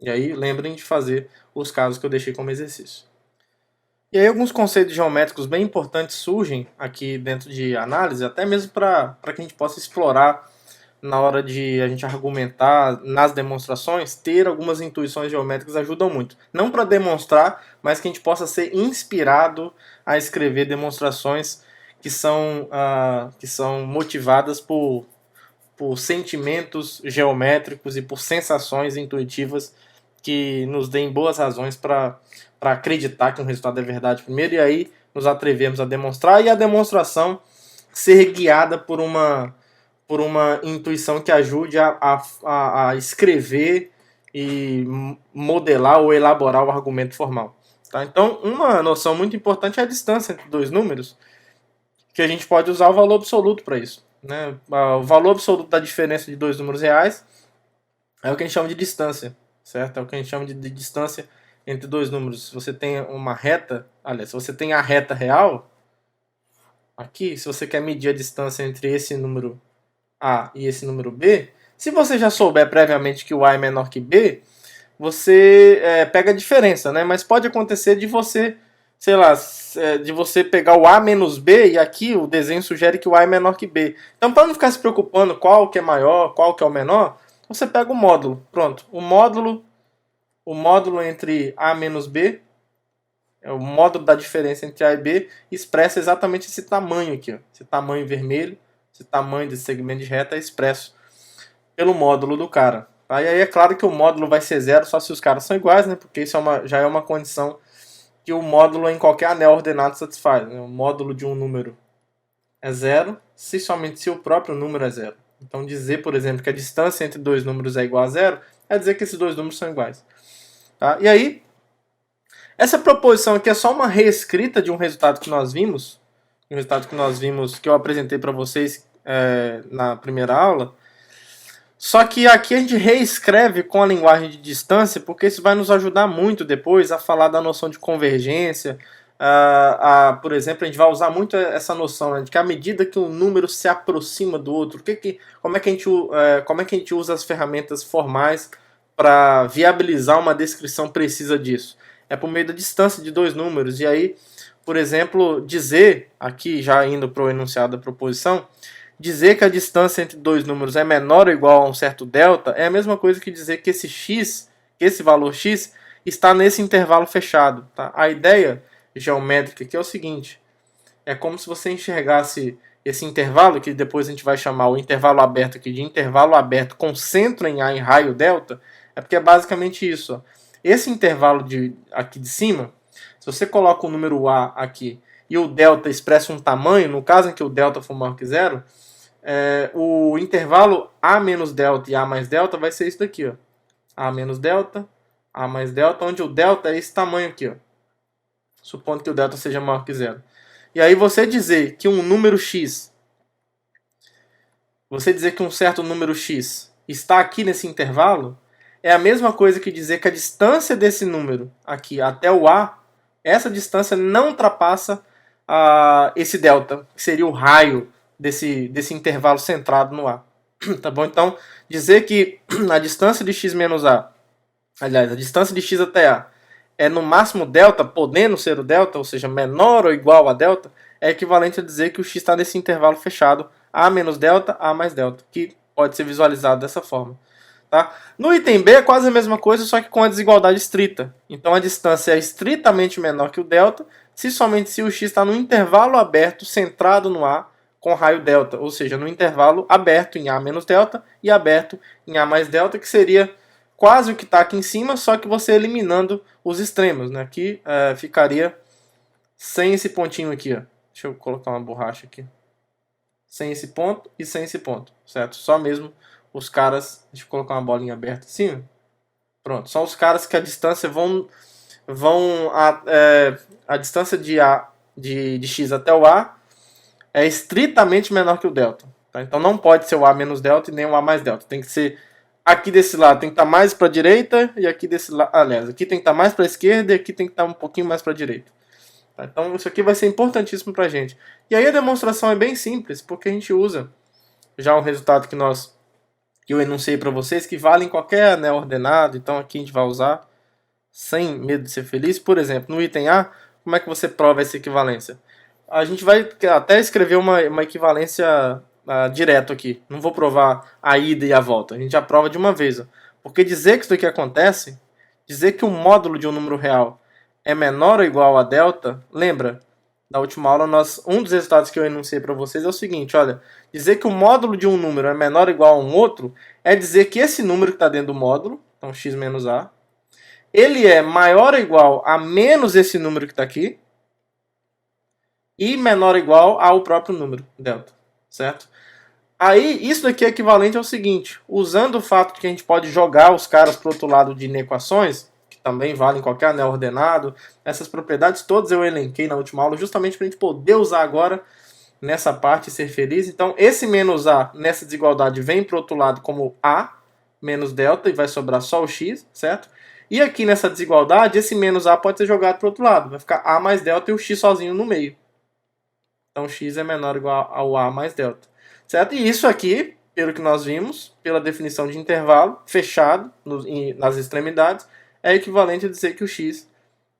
E aí lembrem de fazer os casos que eu deixei como exercício. E aí alguns conceitos geométricos bem importantes surgem aqui dentro de análise, até mesmo para que a gente possa explorar na hora de a gente argumentar nas demonstrações, ter algumas intuições geométricas ajudam muito. Não para demonstrar, mas que a gente possa ser inspirado a escrever demonstrações que são motivadas por sentimentos geométricos e por sensações intuitivas que nos deem boas razões para acreditar que um resultado é verdade primeiro, e aí nos atrevemos a demonstrar, e a demonstração ser guiada por uma intuição que ajude a escrever e modelar ou elaborar o argumento formal. Tá? Então, uma noção muito importante é a distância entre dois números, que a gente pode usar o valor absoluto para isso. Né? O valor absoluto da diferença de dois números reais é o que a gente chama de distância, certo? É o que a gente chama de distância entre dois números. Se você tem uma reta, aliás, se você tem a reta real, aqui, se você quer medir a distância entre esse número A e esse número B, se você já souber previamente que o A é menor que B, você pega a diferença, né? Mas pode acontecer de você, sei lá, de você pegar o A menos B e aqui o desenho sugere que o A é menor que B. Então, para não ficar se preocupando qual que é maior, qual que é o menor, você pega o módulo. Pronto, o módulo entre A menos B, é o módulo da diferença entre A e B, expressa exatamente esse tamanho aqui, ó. Esse tamanho vermelho, esse tamanho desse segmento de reta é expresso pelo módulo do cara. Tá? E aí é claro que o módulo vai ser zero só se os caras são iguais, né? Porque isso já é uma condição que o módulo em qualquer anel ordenado satisfaz. Né? O módulo de um número é zero somente se o próprio número é zero. Então dizer, por exemplo, que a distância entre dois números é igual a zero é dizer que esses dois números são iguais. Tá? E aí, essa proposição aqui é só uma reescrita de um resultado que nós vimos, que eu apresentei para vocês na primeira aula. Só que aqui a gente reescreve com a linguagem de distância, porque isso vai nos ajudar muito depois a falar da noção de convergência. Por exemplo, a gente vai usar muito essa noção, né, de que à medida que um número se aproxima do outro, como é que a gente usa as ferramentas formais para viabilizar uma descrição precisa disso? É por meio da distância de dois números. E aí, por exemplo, dizer, aqui já indo para o enunciado da proposição, dizer que a distância entre dois números é menor ou igual a um certo delta é a mesma coisa que dizer que esse valor x, está nesse intervalo fechado. Tá? A ideia geométrica aqui é o seguinte, é como se você enxergasse esse intervalo, que depois a gente vai chamar o intervalo aberto aqui de intervalo aberto com centro em A em raio delta, é porque é basicamente isso. Ó. Esse intervalo aqui de cima, se você coloca o número A aqui e o delta expressa um tamanho, no caso em que o delta for maior que zero, o intervalo A menos delta e A mais delta vai ser isso daqui. Ó. A menos delta, A mais delta, onde o delta é esse tamanho aqui. Ó. Supondo que o delta seja maior que zero. E aí você dizer que um número x, um certo número x está aqui nesse intervalo, é a mesma coisa que dizer que a distância desse número aqui até o A, essa distância não ultrapassa esse delta, que seria o raio desse intervalo centrado no A. Tá bom? Então, dizer que a distância de x menos A, aliás, a distância de x até A, é no máximo delta, podendo ser o delta, ou seja, menor ou igual a delta, é equivalente a dizer que o x está nesse intervalo fechado, A menos delta, A mais delta, que pode ser visualizado dessa forma. Tá? No item B é quase a mesma coisa, só que com a desigualdade estrita. Então a distância é estritamente menor que o delta, somente se o x está no intervalo aberto centrado no A com raio delta, ou seja, no intervalo aberto em A menos delta e aberto em A mais delta, que seria quase o que está aqui em cima, só que você eliminando os extremos. Né? Aqui ficaria sem esse pontinho aqui. Ó. Deixa eu colocar uma borracha aqui. Sem esse ponto e sem esse ponto, certo? Só mesmo os caras... Deixa eu colocar uma bolinha aberta assim. Pronto, são os caras que a distância a distância de x até o A é estritamente menor que o delta. Tá? Então não pode ser o A menos delta e nem o A mais delta. Tem que ser aqui desse lado tem que estar mais para a direita e aqui desse lado, aliás, aqui tem que estar mais para a esquerda e aqui tem que estar um pouquinho mais para a direita. Tá? Então isso aqui vai ser importantíssimo para a gente. E aí a demonstração é bem simples, porque a gente usa já um resultado que nós que eu enunciei para vocês, que valem em qualquer anel ordenado. Então aqui a gente vai usar sem medo de ser feliz. Por exemplo, no item A, como é que você prova essa equivalência? A gente vai até escrever uma equivalência direto aqui. Não vou provar a ida e a volta. A gente já prova de uma vez. Porque dizer que isso aqui acontece, dizer que o módulo de um número real é menor ou igual a delta, lembra? Na última aula, um dos resultados que eu enunciei para vocês é o seguinte, olha, dizer que o módulo de um número é menor ou igual a um outro, é dizer que esse número que está dentro do módulo, então x menos a, ele é maior ou igual a menos esse número que está aqui, e menor ou igual ao próprio número, delta, certo? Aí, isso daqui é equivalente ao seguinte, usando o fato de que a gente pode jogar os caras para o outro lado de inequações, que também valem em qualquer anel ordenado, essas propriedades todas eu elenquei na última aula, justamente para a gente poder usar agora nessa parte e ser feliz. Então, esse menos A nessa desigualdade vem para o outro lado como A menos delta e vai sobrar só o x, certo? E aqui nessa desigualdade, esse menos A pode ser jogado para o outro lado, vai ficar A mais delta e o x sozinho no meio. Então, x é menor ou igual ao A mais delta. Certo? E isso aqui, pelo que nós vimos, pela definição de intervalo fechado nas extremidades, é equivalente a dizer que o x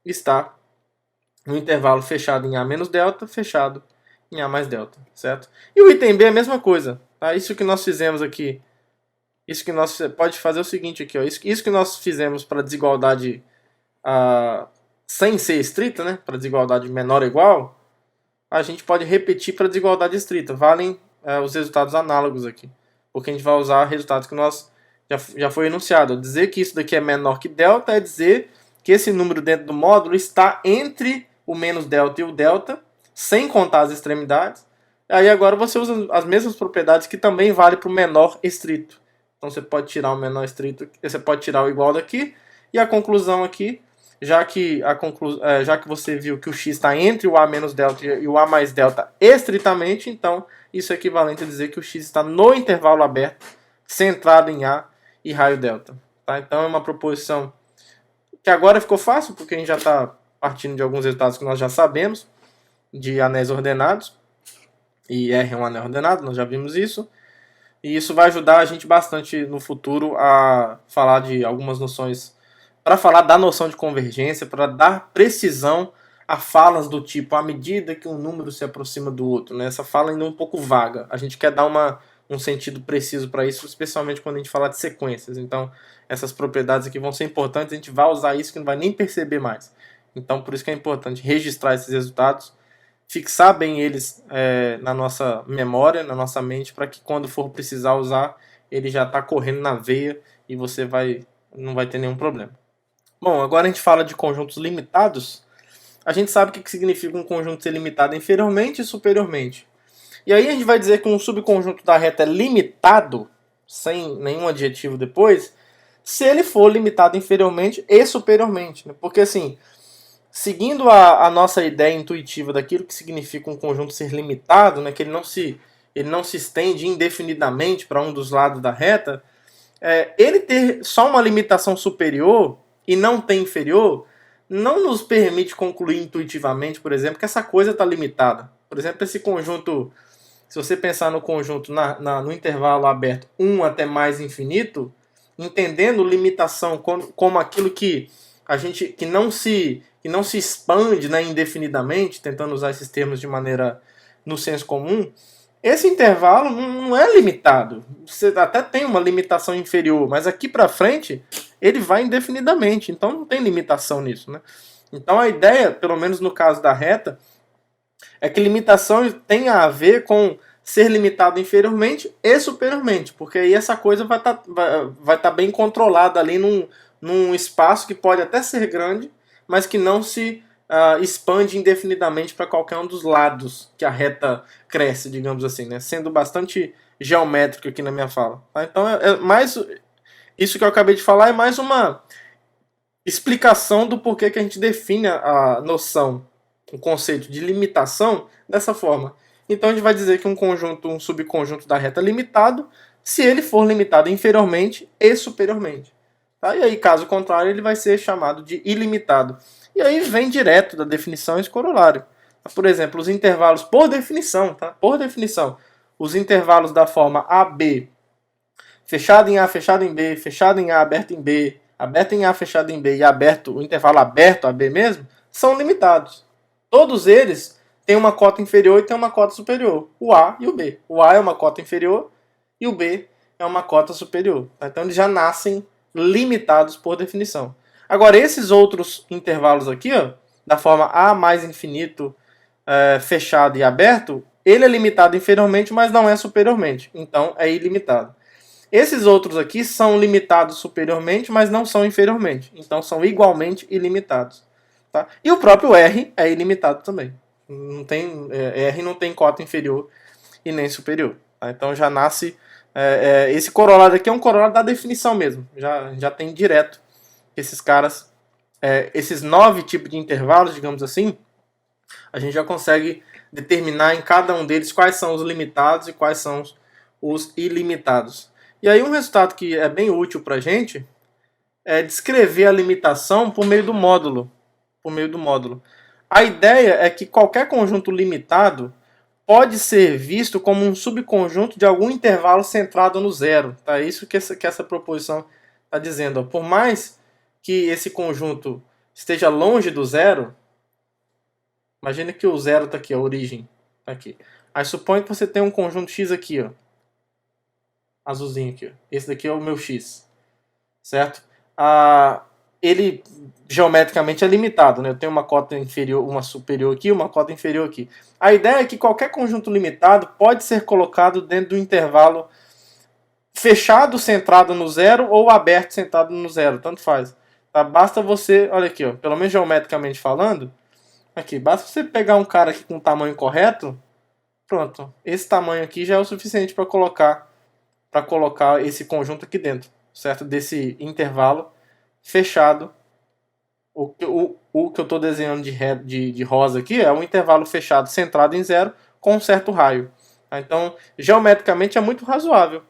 está no intervalo fechado em A menos delta, fechado em A mais delta, certo? E o item B é a mesma coisa, tá? Isso que nós fizemos aqui, isso que nós pode fazer o seguinte aqui, ó, isso que nós fizemos para desigualdade sem ser estrita, né? Para desigualdade menor ou igual, a gente pode repetir para desigualdade estrita. Valem os resultados análogos aqui, porque a gente vai usar resultados que nós já foi enunciado. Dizer que isso daqui é menor que delta é dizer que esse número dentro do módulo está entre o menos delta e o delta, sem contar as extremidades. Aí agora você usa as mesmas propriedades que também vale para o menor estrito. Então você pode tirar o menor estrito, você pode tirar o igual daqui, e a conclusão aqui, já que você viu que o x está entre o A menos delta e o A mais delta estritamente, então isso é equivalente a dizer que o x está no intervalo aberto, centrado em A e raio delta. Tá? Então é uma proposição que agora ficou fácil, porque a gente já está partindo de alguns resultados que nós já sabemos, de anéis ordenados, e R é um anel ordenado, nós já vimos isso, e isso vai ajudar a gente bastante no futuro a falar de algumas noções, para falar da noção de convergência, para dar precisão a falas do tipo, à medida que um número se aproxima do outro, né? Essa fala ainda é um pouco vaga. A gente quer dar um sentido preciso para isso, especialmente quando a gente fala de sequências. Então, essas propriedades aqui vão ser importantes, a gente vai usar isso que não vai nem perceber mais. Então, por isso que é importante registrar esses resultados, fixar bem eles na nossa memória, na nossa mente, para que quando for precisar usar, ele já está correndo na veia e você não vai ter nenhum problema. Bom, agora a gente fala de conjuntos limitados. A gente sabe o que significa um conjunto ser limitado inferiormente e superiormente. E aí a gente vai dizer que um subconjunto da reta é limitado, sem nenhum adjetivo depois, se ele for limitado inferiormente e superiormente. Né? Porque assim, seguindo a nossa ideia intuitiva daquilo que significa um conjunto ser limitado, né, que ele não se estende indefinidamente para um dos lados da reta, ele ter só uma limitação superior e não ter inferior, não nos permite concluir intuitivamente, por exemplo, que essa coisa está limitada. Por exemplo, esse conjunto, se você pensar no conjunto no intervalo aberto 1 até mais infinito, entendendo limitação como aquilo que não se expande, né, indefinidamente, tentando usar esses termos de maneira no senso comum, esse intervalo não é limitado. Você até tem uma limitação inferior, mas aqui para frente ele vai indefinidamente, então não tem limitação nisso, né? Então a ideia, pelo menos no caso da reta, é que limitação tem a ver com ser limitado inferiormente e superiormente, porque aí essa coisa vai tá bem controlada ali num espaço que pode até ser grande, mas que não se expande indefinidamente para qualquer um dos lados que a reta cresce, digamos assim, né? Sendo bastante geométrico aqui na minha fala. Tá? Então mais isso que eu acabei de falar é mais uma explicação do porquê que a gente define a noção, o conceito de limitação dessa forma. Então a gente vai dizer que um subconjunto da reta é limitado se ele for limitado inferiormente e superiormente. Tá? E aí, caso contrário, ele vai ser chamado de ilimitado. E aí vem direto da definição esse corolário. Por exemplo, os intervalos por definição, tá? Por definição, os intervalos da forma AB fechado em A, fechado em B, fechado em A, aberto em B, aberto em A, fechado em B e aberto, o intervalo aberto, AB mesmo, são limitados. Todos eles têm uma cota inferior e têm uma cota superior, o A e o B. O A é uma cota inferior e o B é uma cota superior. Então eles já nascem limitados por definição. Agora, esses outros intervalos aqui, ó, da forma A mais infinito, fechado e aberto, ele é limitado inferiormente, mas não é superiormente. Então é ilimitado. Esses outros aqui são limitados superiormente, mas não são inferiormente. Então são igualmente ilimitados. Tá? E o próprio R é ilimitado também. R não tem cota inferior e nem superior. Tá? Então já nasce... esse corolário aqui é um corolário da definição mesmo. Já tem direto esses caras... esses 9 tipos de intervalos, digamos assim, a gente já consegue determinar em cada um deles quais são os limitados e quais são os ilimitados. E aí um resultado que é bem útil para a gente é descrever a limitação por meio do módulo. A ideia é que qualquer conjunto limitado pode ser visto como um subconjunto de algum intervalo centrado no zero. Tá? É isso que essa proposição está dizendo. Ó. Por mais que esse conjunto esteja longe do zero, imagina que o zero está aqui, a origem está aqui. Aí suponha que você tem um conjunto X aqui, ó, azulzinho aqui. Ó. Esse daqui é o meu X, certo? Ele geometricamente é limitado, né? Eu tenho uma cota inferior, uma superior aqui, uma cota inferior aqui. A ideia é que qualquer conjunto limitado pode ser colocado dentro do intervalo fechado centrado no zero ou aberto centrado no zero, tanto faz. Tá? Basta você, olha aqui, ó, pelo menos geometricamente falando, aqui, basta você pegar um cara aqui com o tamanho correto, pronto. Esse tamanho aqui já é o suficiente para colocar esse conjunto aqui dentro, certo? Desse intervalo fechado. O que eu estou desenhando de rosa aqui é um intervalo fechado centrado em zero com um certo raio. Então, geometricamente é muito razoável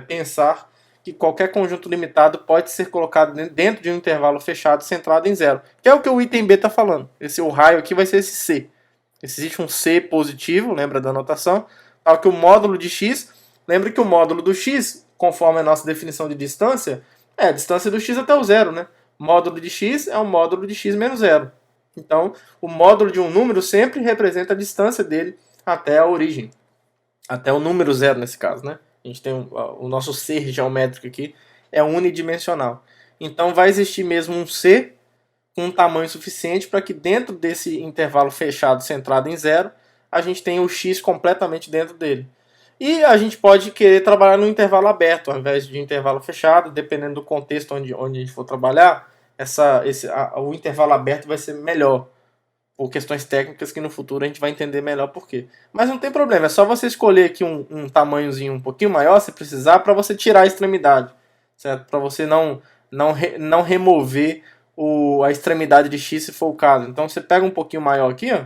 pensar que qualquer conjunto limitado pode ser colocado dentro de um intervalo fechado centrado em zero. Que é o que o item B está falando. O raio aqui vai ser esse C. Existe um C positivo, lembra da notação? Tal que o módulo de x, lembra que o módulo do x, conforme a nossa definição de distância, é a distância do x até o zero, né? Módulo de x é o módulo de x menos zero. Então, o módulo de um número sempre representa a distância dele até a origem. Até o número zero, nesse caso, né? A gente tem o nosso ser geométrico aqui, é unidimensional. Então, vai existir mesmo um C com um tamanho suficiente para que dentro desse intervalo fechado centrado em zero, a gente tenha o x completamente dentro dele. E a gente pode querer trabalhar no intervalo aberto, ao invés de intervalo fechado, dependendo do contexto onde a gente for trabalhar, o intervalo aberto vai ser melhor, por questões técnicas que no futuro a gente vai entender melhor por quê. Mas não tem problema, é só você escolher aqui um tamanhozinho um pouquinho maior, se precisar, para você tirar a extremidade, certo? Para você não remover a extremidade de x se for o caso. Então você pega um pouquinho maior aqui, ó,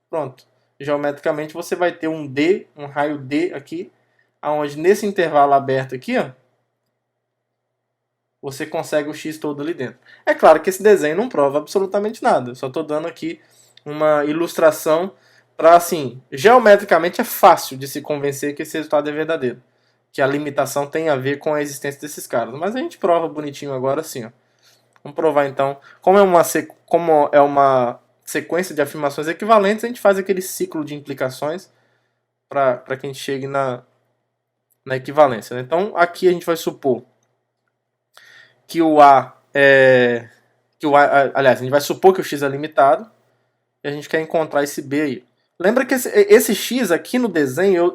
pronto. Geometricamente você vai ter um D, um raio D aqui, aonde nesse intervalo aberto aqui, ó, você consegue o x todo ali dentro. É claro que esse desenho não prova absolutamente nada. Eu só estou dando aqui uma ilustração para, assim, geometricamente é fácil de se convencer que esse resultado é verdadeiro. Que a limitação tem a ver com a existência desses caras. Mas a gente prova bonitinho agora assim, ó. Vamos provar então. Como é uma sequência de afirmações equivalentes, a gente faz aquele ciclo de implicações para que a gente chegue na equivalência. Né? Então aqui a gente vai supor que aliás, a gente vai supor que o x é limitado e a gente quer encontrar esse b aí. Lembra que esse x aqui no desenho,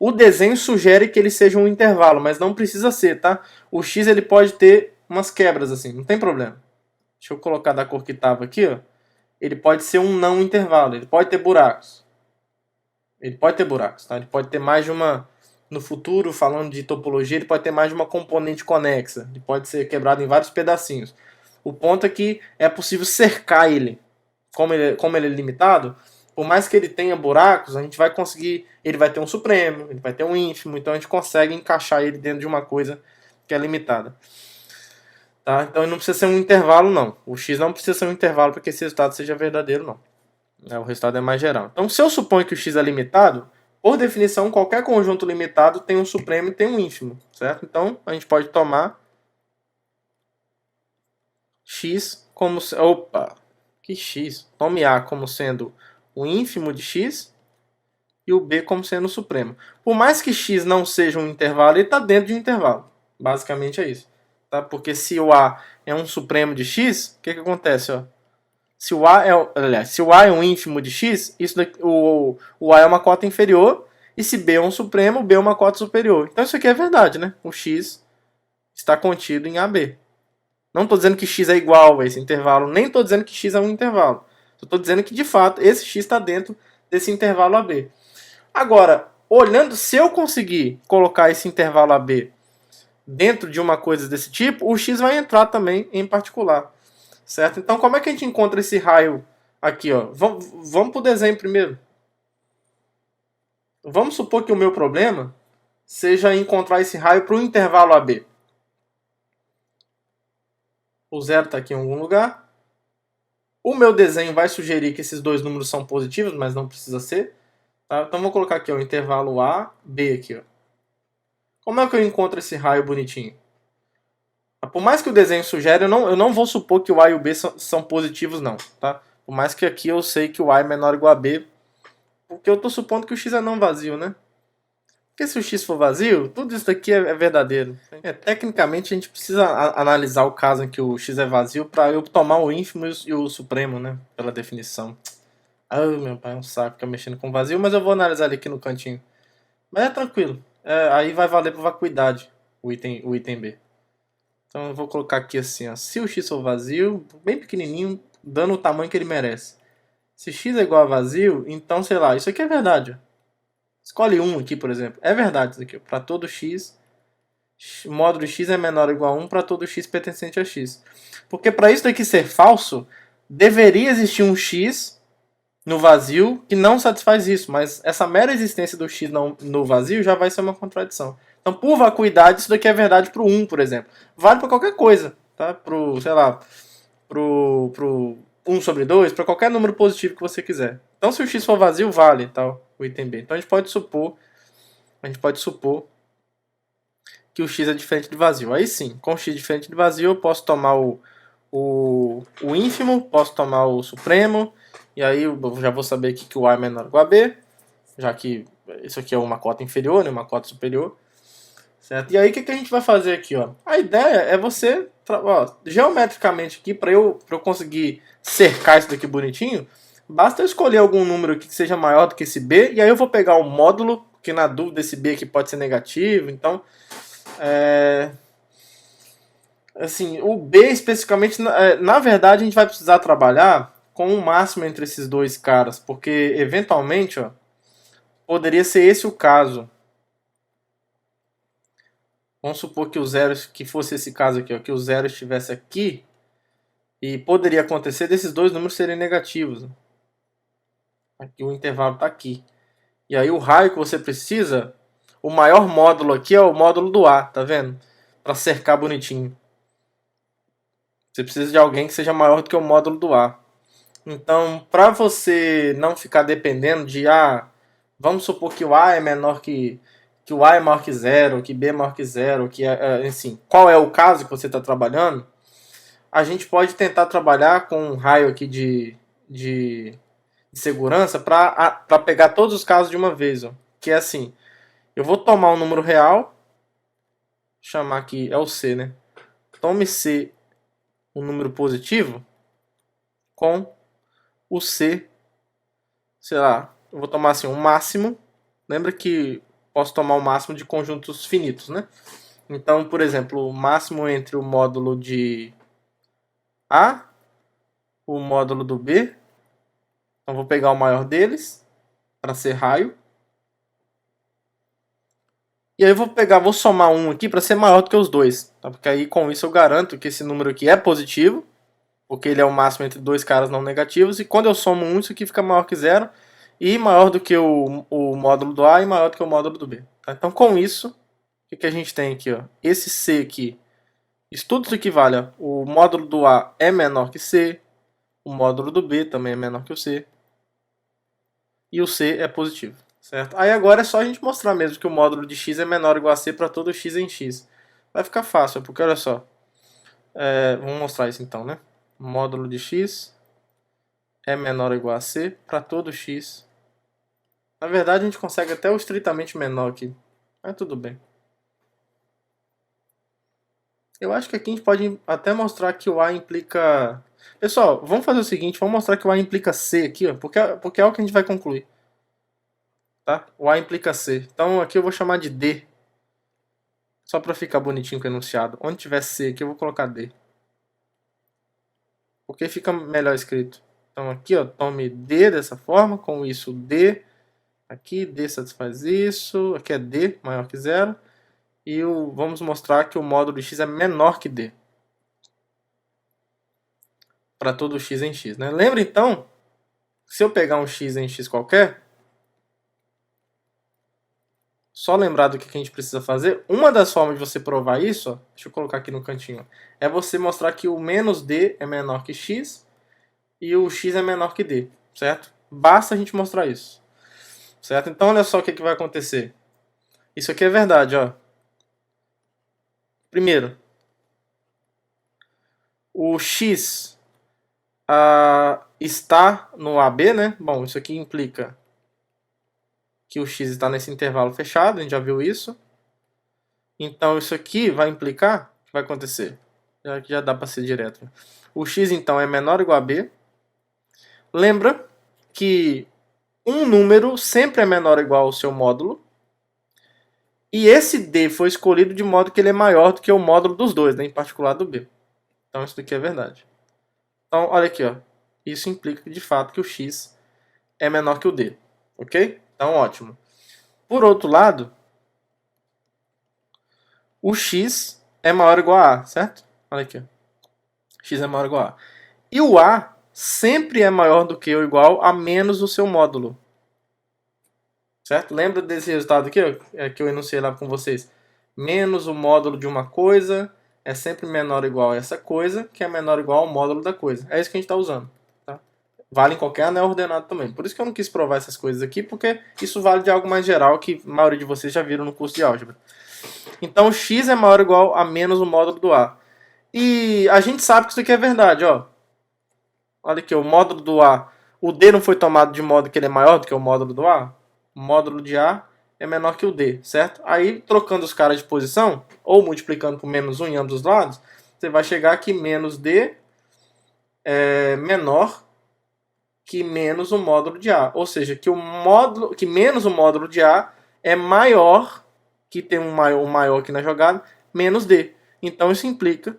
o desenho sugere que ele seja um intervalo, mas não precisa ser, tá? O x ele pode ter umas quebras assim, não tem problema. Deixa eu colocar da cor que estava aqui, ó. Ele pode ser um não intervalo, ele pode ter buracos. Tá? Ele pode ter mais de uma... No futuro, falando de topologia, ele pode ter mais de uma componente conexa. Ele pode ser quebrado em vários pedacinhos. O ponto é que é possível cercar ele. Como ele é limitado, por mais que ele tenha buracos, a gente vai conseguir... Ele vai ter um supremo, ele vai ter um ínfimo, então a gente consegue encaixar ele dentro de uma coisa que é limitada. Tá? Então ele não precisa ser um intervalo, não. O x não precisa ser um intervalo para que esse resultado seja verdadeiro, não. O resultado é mais geral. Então, se eu suponho que o x é limitado, por definição, qualquer conjunto limitado tem um supremo e tem um ínfimo, certo? Então, a gente pode tomar x como... Opa! Que x? Tome A como sendo o ínfimo de x e o B como sendo o supremo. Por mais que x não seja um intervalo, ele está dentro de um intervalo. Basicamente é isso. Tá? Porque se o A é um supremo de x, o que acontece? Ó? Se o A é um ínfimo de x, isso daqui, o A é uma cota inferior, e se B é um supremo, B é uma cota superior. Então isso aqui é verdade, né? O x está contido em AB. Não estou dizendo que x é igual a esse intervalo, nem estou dizendo que x é um intervalo. Estou dizendo que, de fato, esse x está dentro desse intervalo AB. Agora, olhando, se eu conseguir colocar esse intervalo AB dentro de uma coisa desse tipo, o x vai entrar também em particular. Certo? Então, como é que a gente encontra esse raio aqui? Ó? Vamos para o desenho primeiro. Vamos supor que o meu problema seja encontrar esse raio para o intervalo AB. O zero está aqui em algum lugar. O meu desenho vai sugerir que esses dois números são positivos, mas não precisa ser. Tá? Então, vou colocar aqui ó, o intervalo A, B aqui. Ó. Como é que eu encontro esse raio bonitinho? Por mais que o desenho sugere, eu não vou supor que o A e o B são positivos, não. Tá? Por mais que aqui eu sei que o A é menor ou igual a B, porque eu estou supondo que o x é não vazio, né? Porque se o x for vazio, tudo isso daqui é verdadeiro. Tecnicamente, a gente precisa analisar o caso em que o x é vazio para eu tomar o ínfimo e o supremo, né? Pela definição. Ah, meu pai, é um saco ficar mexendo com vazio, mas eu vou analisar ele aqui no cantinho. Mas é tranquilo. Aí vai valer por vacuidade o item B. Então eu vou colocar aqui assim, ó. Se o x for vazio, bem pequenininho, dando o tamanho que ele merece. Se x é igual a vazio, então, sei lá, isso aqui é verdade. Ó. Escolhe 1 aqui, por exemplo. É verdade isso aqui. Para todo x, módulo x é menor ou igual a 1 para todo x pertencente a x. Porque para isso daqui ser falso, deveria existir um x no vazio que não satisfaz isso. Mas essa mera existência do x no vazio já vai ser uma contradição. Então, por vacuidade, isso daqui é verdade para o 1, por exemplo. Vale para qualquer coisa. Tá? Sei lá, pro 1 sobre 2, para qualquer número positivo que você quiser. Então, se o x for vazio, vale tal, o item B. Então, a gente pode supor que o x é diferente de vazio. Aí sim, com o x diferente de vazio, eu posso tomar o ínfimo, posso tomar o supremo, e aí eu já vou saber aqui que o A é menor ou igual a B, já que isso aqui é uma cota inferior, né, uma cota superior. Certo? E aí o que a gente vai fazer aqui? Ó? A ideia é você, geometricamente aqui, para eu conseguir cercar isso daqui bonitinho, basta eu escolher algum número aqui que seja maior do que esse B, e aí eu vou pegar o módulo, que na dúvida esse B aqui pode ser negativo, então... assim, o B especificamente, na verdade a gente vai precisar trabalhar com um máximo entre esses dois caras, porque eventualmente, ó, poderia ser esse o caso. Vamos supor que o zero, que fosse esse caso aqui, ó, que o zero estivesse aqui, e poderia acontecer desses dois números serem negativos. Aqui o intervalo está aqui. E aí o raio que você precisa, o maior módulo aqui é o módulo do A, tá vendo? Para cercar bonitinho. Você precisa de alguém que seja maior do que o módulo do A. Então, para você não ficar dependendo de vamos supor que o A é menor que o A é maior que zero, que B é maior que zero, que assim, qual é o caso que você está trabalhando? A gente pode tentar trabalhar com um raio aqui de segurança para pegar todos os casos de uma vez, ó. Que é assim, eu vou tomar um número real, chamar aqui, é o C, né? Tome C um número positivo com o C, sei lá, eu vou tomar assim um máximo. Lembra que posso tomar o máximo de conjuntos finitos, né? Então, por exemplo, o máximo entre o módulo de A, o módulo do B. Então, vou pegar o maior deles para ser raio. E aí eu vou somar um aqui para ser maior do que os dois. Tá? Porque aí com isso eu garanto que esse número aqui é positivo, porque ele é o máximo entre dois caras não negativos. E quando eu somo um, isso aqui fica maior que zero. E maior do que o módulo do A e maior do que o módulo do B. Tá? Então com isso, o que a gente tem aqui? Ó? Esse C aqui, isso tudo equivale. Ó. O módulo do A é menor que C. O módulo do B também é menor que o C. E o C é positivo. certo? Aí agora é só a gente mostrar mesmo que o módulo de x é menor ou igual a c para todo x em x. Vai ficar fácil, porque olha só. Vamos mostrar isso então, né? Módulo de x é menor ou igual a c para todo x. Na verdade, a gente consegue até o estritamente menor aqui, mas tudo bem. Eu acho que aqui a gente pode até mostrar que o A implica... Pessoal, vamos fazer o seguinte, vamos mostrar que o A implica C aqui, ó, porque é o que a gente vai concluir. Tá? O A implica C. Então aqui eu vou chamar de D. Só para ficar bonitinho com o enunciado. Onde tiver C aqui eu vou colocar D. Porque fica melhor escrito. Então aqui, ó, tome D dessa forma, com isso D. Aqui D satisfaz isso. Aqui é D maior que zero. E vamos mostrar que o módulo de x é menor que D. Para todo x em x. Né? Lembra então, se eu pegar um x em x qualquer, só lembrar do que a gente precisa fazer. Uma das formas de você provar isso, ó, deixa eu colocar aqui no cantinho, é você mostrar que o menos D é menor que x e o x é menor que D, certo? Basta a gente mostrar isso, certo? Então olha só o que vai acontecer. Isso aqui é verdade, ó. Primeiro, o x está no AB, né? Bom, isso aqui implica que o x está nesse intervalo fechado, a gente já viu isso. Então isso aqui vai implicar, o que vai acontecer? Já dá para ser direto. O x então é menor ou igual a b. Lembra que um número sempre é menor ou igual ao seu módulo. E esse D foi escolhido de modo que ele é maior do que o módulo dos dois, né, em particular do B. Então isso daqui é verdade. Então olha aqui, ó. Isso implica de fato que o x é menor que o D. Ok? Então ótimo. Por outro lado, o x é maior ou igual a A, certo? Olha aqui. Ó. X é maior ou igual a A. E o A sempre é maior do que ou igual a menos o seu módulo. Certo? Lembra desse resultado aqui, ó, que eu enunciei lá com vocês? Menos o módulo de uma coisa é sempre menor ou igual a essa coisa, que é menor ou igual ao módulo da coisa. É isso que a gente está usando. Tá? Vale em qualquer anel ordenado também. Por isso que eu não quis provar essas coisas aqui, porque isso vale de algo mais geral que a maioria de vocês já viram no curso de álgebra. Então, x é maior ou igual a menos o módulo do A. E a gente sabe que isso aqui é verdade, ó. Olha aqui, o módulo do A. O D não foi tomado de modo que ele é maior do que o módulo do A? O módulo de A é menor que o D, certo? Aí, trocando os caras de posição, ou multiplicando por menos 1 em ambos os lados, você vai chegar que menos D é menor que menos o módulo de A. Ou seja, que menos o módulo de A é maior, que tem um maior aqui na jogada, menos D. Então, isso implica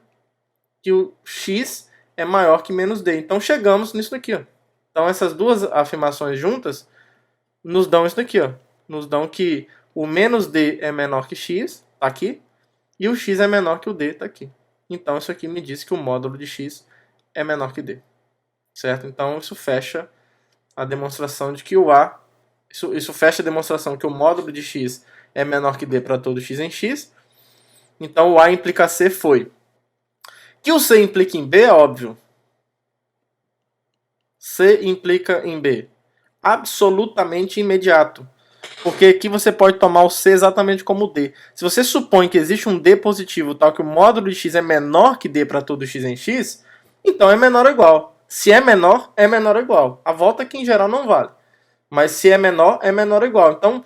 que o x é maior que menos D. Então chegamos nisso daqui, ó. Então essas duas afirmações juntas nos dão isso daqui, ó. Nos dão que o menos D é menor que x, tá aqui, e o x é menor que o D, tá aqui. Então isso aqui me diz que o módulo de x é menor que D. Certo? Então isso fecha a demonstração de que o A... Isso fecha a demonstração que o módulo de x é menor que D para todo x em x. Então o A implica C foi... Que o C implica em B é óbvio. C implica em B. Absolutamente imediato. Porque aqui você pode tomar o C exatamente como D. Se você supõe que existe um D positivo, tal que o módulo de x é menor que D para todo x em x, então é menor ou igual. Se é menor ou igual. A volta aqui em geral não vale. Mas se é menor ou igual. Então,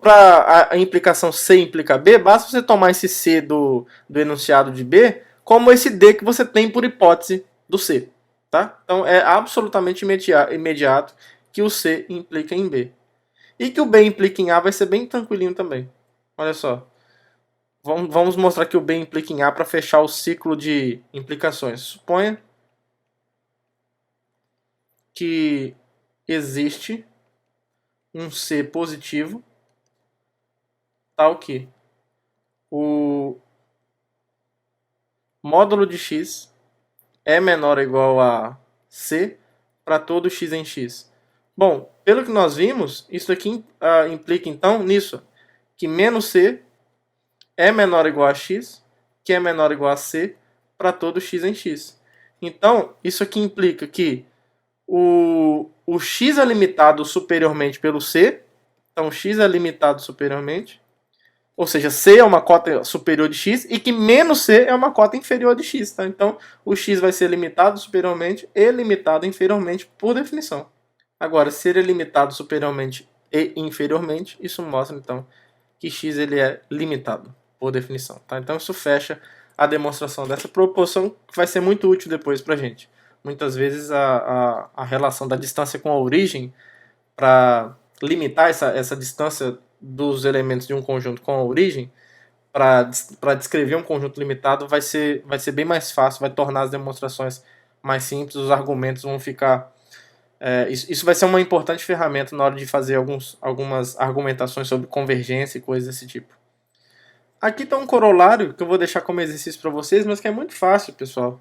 para a implicação C implica B, basta você tomar esse C do enunciado de B como esse D que você tem por hipótese do C. Tá? Então é absolutamente imediato que o C implica em B. E que o B implica em A vai ser bem tranquilinho também. Olha só. Vamos mostrar que o B implica em A para fechar o ciclo de implicações. Suponha que existe um C positivo tal que o módulo de x é menor ou igual a C para todo x em x. Bom, pelo que nós vimos, isso aqui implica então nisso, que menos C é menor ou igual a x, que é menor ou igual a C para todo x em x. Então, isso aqui implica que o x é limitado superiormente pelo C, Então x é limitado superiormente, ou seja, C é uma cota superior de x e que menos C é uma cota inferior de x. Tá? Então o x vai ser limitado superiormente e limitado inferiormente por definição. Agora, se ele é limitado superiormente e inferiormente, isso mostra então que x ele é limitado por definição. Tá? Então isso fecha a demonstração dessa proporção, que vai ser muito útil depois para a gente. Muitas vezes a relação da distância com a origem, para limitar essa distância dos elementos de um conjunto com a origem, para descrever um conjunto limitado, vai ser bem mais fácil, vai tornar as demonstrações mais simples, os argumentos vão ficar... isso vai ser uma importante ferramenta na hora de fazer algumas argumentações sobre convergência e coisas desse tipo. Aqui está um corolário que eu vou deixar como exercício para vocês, mas que é muito fácil, pessoal.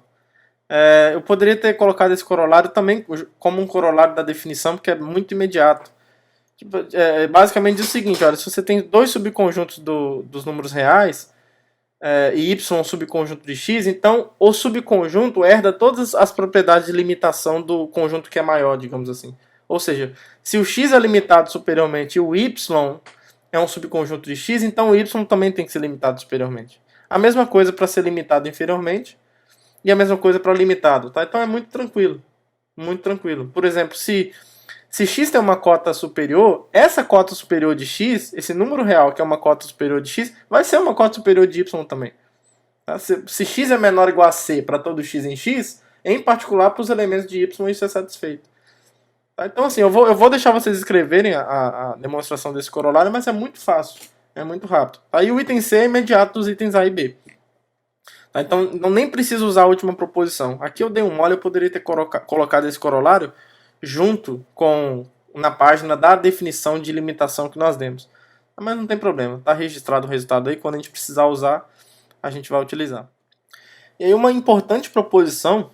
Eu poderia ter colocado esse corolário também como um corolário da definição, porque é muito imediato. Basicamente diz o seguinte, olha, se você tem dois subconjuntos dos números reais, e y é um subconjunto de x, então o subconjunto herda todas as propriedades de limitação do conjunto que é maior, digamos assim. Ou seja, se o x é limitado superiormente e o y é um subconjunto de x, então o y também tem que ser limitado superiormente. A mesma coisa para ser limitado inferiormente e a mesma coisa para limitado. Tá? Então é muito tranquilo. Muito tranquilo. Por exemplo, se x tem uma cota superior, essa cota superior de x, esse número real que é uma cota superior de x, vai ser uma cota superior de y também. Tá? Se x é menor ou igual a c para todo x em x, em particular para os elementos de y isso é satisfeito. Tá? Então assim, eu vou deixar vocês escreverem a demonstração desse corolário, mas é muito fácil, é muito rápido. Aí o item C é imediato dos itens A e B. Tá? Então não nem preciso usar a última proposição. Aqui eu dei um mole, eu poderia ter colocado esse corolário junto na página da definição de limitação que nós demos. Mas não tem problema, está registrado o resultado aí, quando a gente precisar usar, a gente vai utilizar. E aí uma importante proposição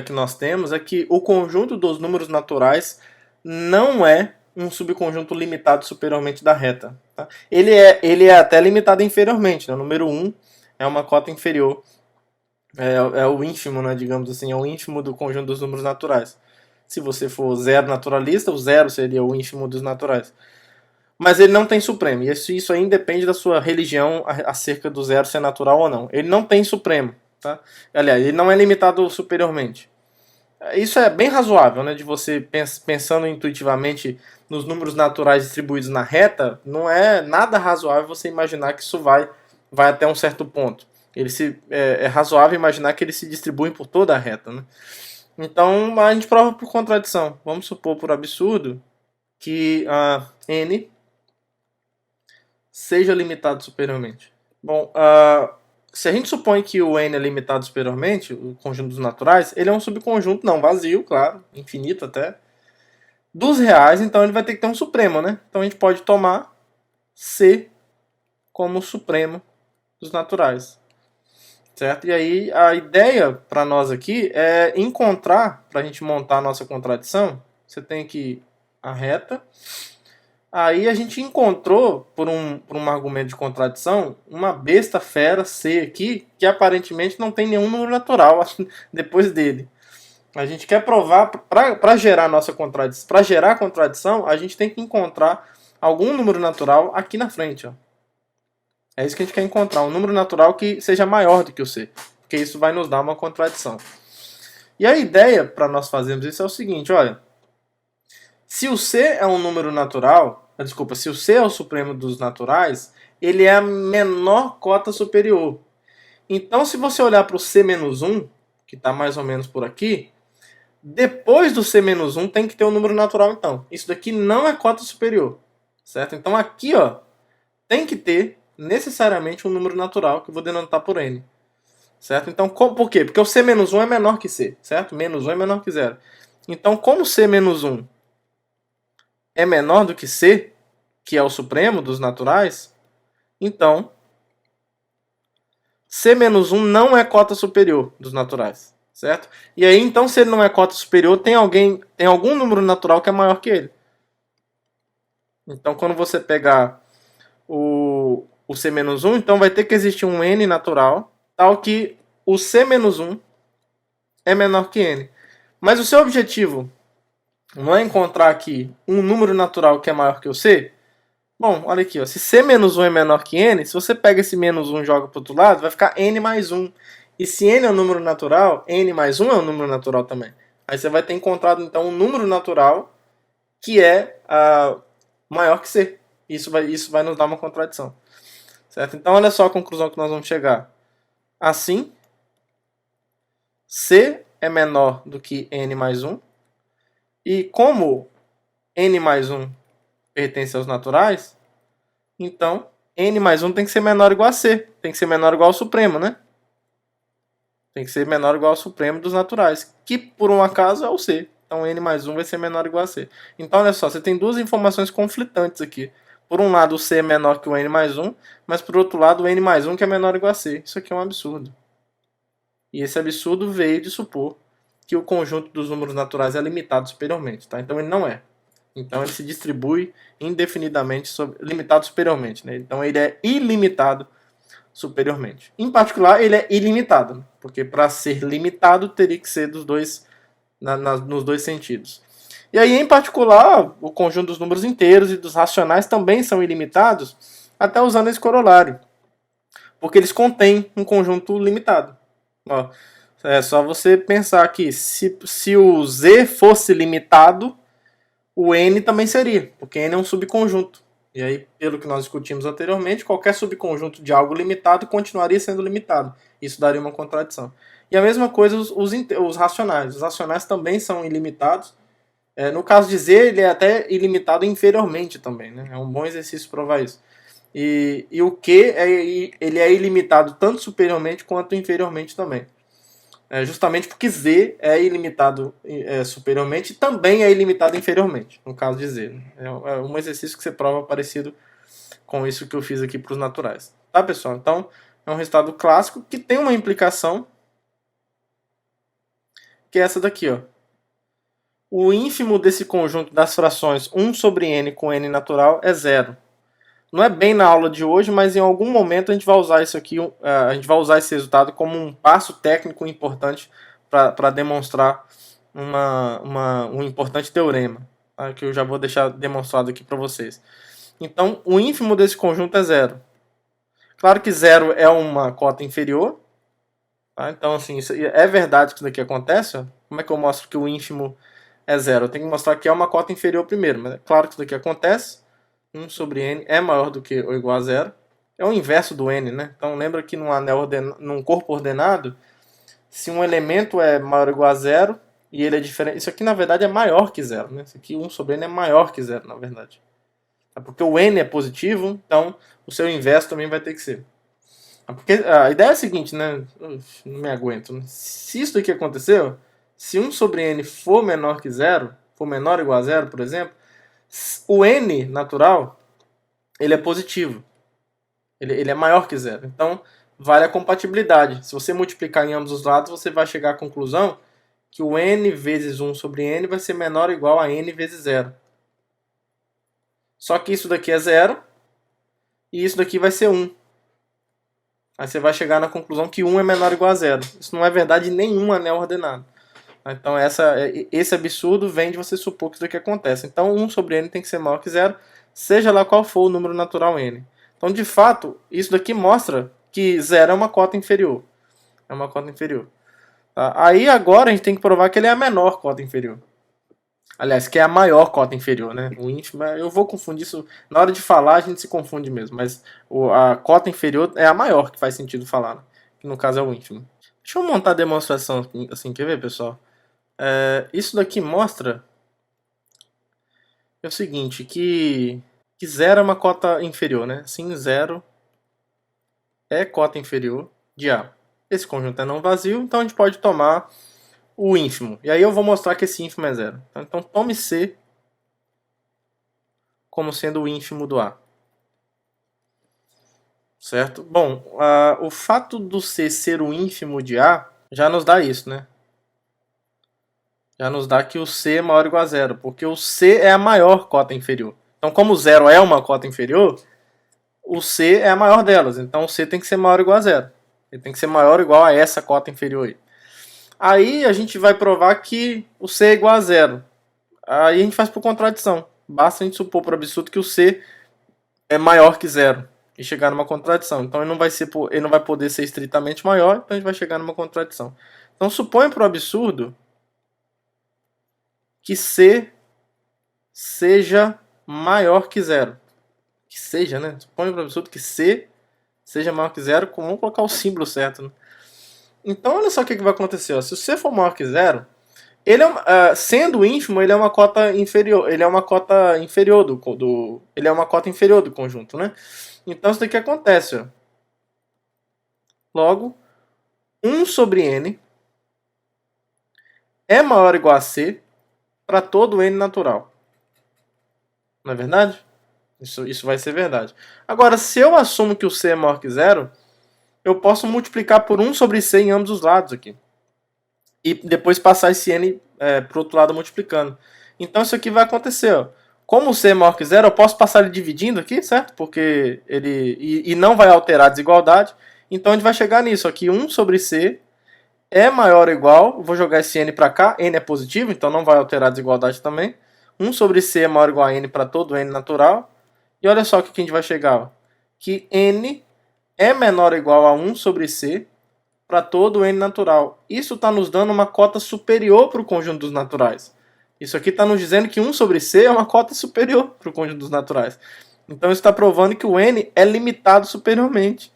que nós temos é que o conjunto dos números naturais não é um subconjunto limitado superiormente da reta. Tá? Ele é até limitado inferiormente. Né? O número 1 é uma cota inferior. É o ínfimo, né, digamos assim, é o ínfimo do conjunto dos números naturais. Se você for zero naturalista, o zero seria o ínfimo dos naturais. Mas ele não tem supremo. E isso aí independe da sua religião acerca do zero ser natural ou não. Ele não tem supremo. Tá? Aliás, ele não é limitado superiormente. Isso é bem razoável, né? De você pensando intuitivamente nos números naturais distribuídos na reta, não é nada razoável você imaginar que isso vai até um certo ponto. É razoável imaginar que eles se distribuem por toda a reta, né? Então a gente prova por contradição. Vamos supor por absurdo que n seja limitado superiormente. Bom, se a gente supõe que o n é limitado superiormente, o conjunto dos naturais, ele é um subconjunto não vazio, claro, infinito até, dos reais, então ele vai ter que ter um supremo, né? Então a gente pode tomar C como o supremo dos naturais. Certo? E aí a ideia para nós aqui é encontrar, para a gente montar a nossa contradição, você tem aqui a reta, aí a gente encontrou, por um argumento de contradição, uma besta fera C aqui, que aparentemente não tem nenhum número natural depois dele. A gente quer provar, para gerar a nossa contradição, para gerar a contradição, a gente tem que encontrar algum número natural aqui na frente, ó. É isso que a gente quer encontrar, um número natural que seja maior do que o C, porque isso vai nos dar uma contradição. E a ideia para nós fazermos isso é o seguinte, olha, se o C é um número natural, se o C é o supremo dos naturais, ele é a menor cota superior. Então se você olhar para o C-1, que está mais ou menos por aqui, depois do C-1 tem que ter um número natural então. Isso daqui não é cota superior, certo? Então aqui, ó, tem que ter necessariamente um número natural que eu vou denotar por n. Certo? Então, por quê? Porque o C-1 é menor que C, certo? Menos 1 é menor que 0. Então, como C-1 é menor do que C, que é o supremo dos naturais, então C-1 não é cota superior dos naturais, certo? E aí, então, se ele não é cota superior, tem algum número natural que é maior que ele. Então, quando você pegar o C-1, então vai ter que existir um n natural, tal que o C-1 é menor que n. Mas o seu objetivo não é encontrar aqui um número natural que é maior que o C? Bom, olha aqui, ó. Se C menos 1 é menor que N, se você pega esse menos 1 e joga para o outro lado, vai ficar N mais 1. E se N é um número natural, N mais 1 é um número natural também. Aí você vai ter encontrado, então, um número natural que é maior que C. Isso vai nos dar uma contradição. Certo? Então, olha só a conclusão que nós vamos chegar. Assim, C é menor do que N mais 1. E como N mais 1 pertence aos naturais, então N mais 1 tem que ser menor ou igual a C. Tem que ser menor ou igual ao supremo, né? Tem que ser menor ou igual ao supremo dos naturais, que por um acaso é o C. Então N mais 1 vai ser menor ou igual a C. Então olha só, você tem duas informações conflitantes aqui. Por um lado o C é menor que o N mais 1, mas por outro lado o N mais 1 que é menor ou igual a C. Isso aqui é um absurdo. E esse absurdo veio de supor que o conjunto dos números naturais é limitado superiormente. Tá? Então ele não é. Então ele se distribui indefinidamente, limitado superiormente. Né? Então ele é ilimitado superiormente. Em particular, ele é ilimitado, porque para ser limitado teria que ser dos dois, nos dois sentidos. E aí, em particular, o conjunto dos números inteiros e dos racionais também são ilimitados, até usando esse corolário, porque eles contêm um conjunto limitado. Ó, é só você pensar aqui, se o Z fosse limitado, o N também seria, porque N é um subconjunto. E aí, pelo que nós discutimos anteriormente, qualquer subconjunto de algo limitado continuaria sendo limitado. Isso daria uma contradição. E a mesma coisa os racionais. Os racionais também são ilimitados. No caso de Z, ele é até ilimitado inferiormente também. Né? É um bom exercício provar isso. E o Q, ele é ilimitado tanto superiormente quanto inferiormente também. Justamente porque Z é ilimitado superiormente e também é ilimitado inferiormente, no caso de Z. É um exercício que você prova parecido com isso que eu fiz aqui para os naturais. Tá, pessoal? Então, é um resultado clássico que tem uma implicação, que é essa daqui, ó. O ínfimo desse conjunto das frações 1 sobre n com n natural é zero. Não é bem na aula de hoje, mas em algum momento a gente vai usar isso aqui, a gente vai usar esse resultado como um passo técnico importante para demonstrar um importante teorema, tá? Que eu já vou deixar demonstrado aqui para vocês. Então, o ínfimo desse conjunto é zero. Claro que zero é uma cota inferior. Tá? Então, assim, isso é verdade que isso daqui acontece. Ó. Como é que eu mostro que o ínfimo é zero? Eu tenho que mostrar que é uma cota inferior primeiro, mas é claro que isso daqui acontece. 1 sobre n é maior do que ou igual a zero. É o inverso do n, né? Então lembra que num corpo ordenado, se um elemento é maior ou igual a zero e ele é diferente... Isso aqui na verdade é maior que zero, né? Isso aqui 1 sobre n é maior que zero, na verdade. Porque o n é positivo, então o seu inverso também vai ter que ser. Porque a ideia é a seguinte, né? Não me aguento. Né? Se isso aqui aconteceu, se 1 sobre n for menor que zero, for menor ou igual a zero, por exemplo, o n natural, ele é positivo. Ele é maior que zero. Então, vale a compatibilidade. Se você multiplicar em ambos os lados, você vai chegar à conclusão que o n vezes 1 sobre n vai ser menor ou igual a n vezes zero. Só que isso daqui é zero e isso daqui vai ser 1. Aí você vai chegar na conclusão que 1 é menor ou igual a zero. Isso não é verdade em nenhum anel ordenado. Então esse absurdo vem de você supor que isso daqui acontece. Então 1 sobre n tem que ser maior que zero, seja lá qual for o número natural n. Então de fato, isso daqui mostra que zero é uma cota inferior. É uma cota inferior. Tá? Aí agora a gente tem que provar que ele é a menor cota inferior. Aliás, que é a maior cota inferior, né? O ínfimo, eu vou confundir isso. Na hora de falar a gente se confunde mesmo, mas a cota inferior é a maior que faz sentido falar, né? Que no caso é o ínfimo. Deixa eu montar a demonstração assim, quer ver, pessoal? Isso daqui mostra o seguinte, que zero é uma cota inferior, né? Assim, zero é cota inferior de A. Esse conjunto é não vazio, então a gente pode tomar o ínfimo. E aí eu vou mostrar que esse ínfimo é zero. Então tome C como sendo o ínfimo do A. Certo? Bom, o fato do C ser o ínfimo de A já nos dá isso, né? Já nos dá que o C é maior ou igual a zero, porque o C é a maior cota inferior. Então, como o zero é uma cota inferior, o C é a maior delas. Então, o C tem que ser maior ou igual a zero. Ele tem que ser maior ou igual a essa cota inferior aí. Aí a gente vai provar que o C é igual a zero. Aí a gente faz por contradição. Basta a gente supor por absurdo que o C é maior que zero e chegar numa contradição. Então ele não vai poder ser estritamente maior, então a gente vai chegar numa contradição. Então suponha para o absurdo que C seja maior que zero. Que seja, né? Suponha para o absurdo que C seja maior que zero, vamos colocar o símbolo certo, né? Então olha só o que vai acontecer. Ó. Se o C for maior que zero, ele sendo ínfimo, ele é uma cota inferior. Ele é uma cota inferior ele é uma cota inferior do conjunto, né? Então isso daqui acontece, ó. Logo, 1 sobre n é maior ou igual a C para todo n natural. Não é verdade? Isso vai ser verdade. Agora, se eu assumo que o C é maior que zero, eu posso multiplicar por 1 sobre C em ambos os lados aqui. E depois passar esse n para o outro lado multiplicando. Então isso aqui vai acontecer. Ó. Como o C é maior que zero, eu posso passar ele dividindo aqui, certo? Porque ele e não vai alterar a desigualdade. Então a gente vai chegar nisso aqui. 1 sobre C é maior ou igual, vou jogar esse n para cá, n é positivo, então não vai alterar a desigualdade também. 1 sobre C é maior ou igual a n para todo n natural. E olha só o que a gente vai chegar. Ó. Que n é menor ou igual a 1 sobre C para todo n natural. Isso está nos dando uma cota superior para o conjunto dos naturais. Isso aqui está nos dizendo que 1 sobre C é uma cota superior para o conjunto dos naturais. Então isso está provando que o n é limitado superiormente.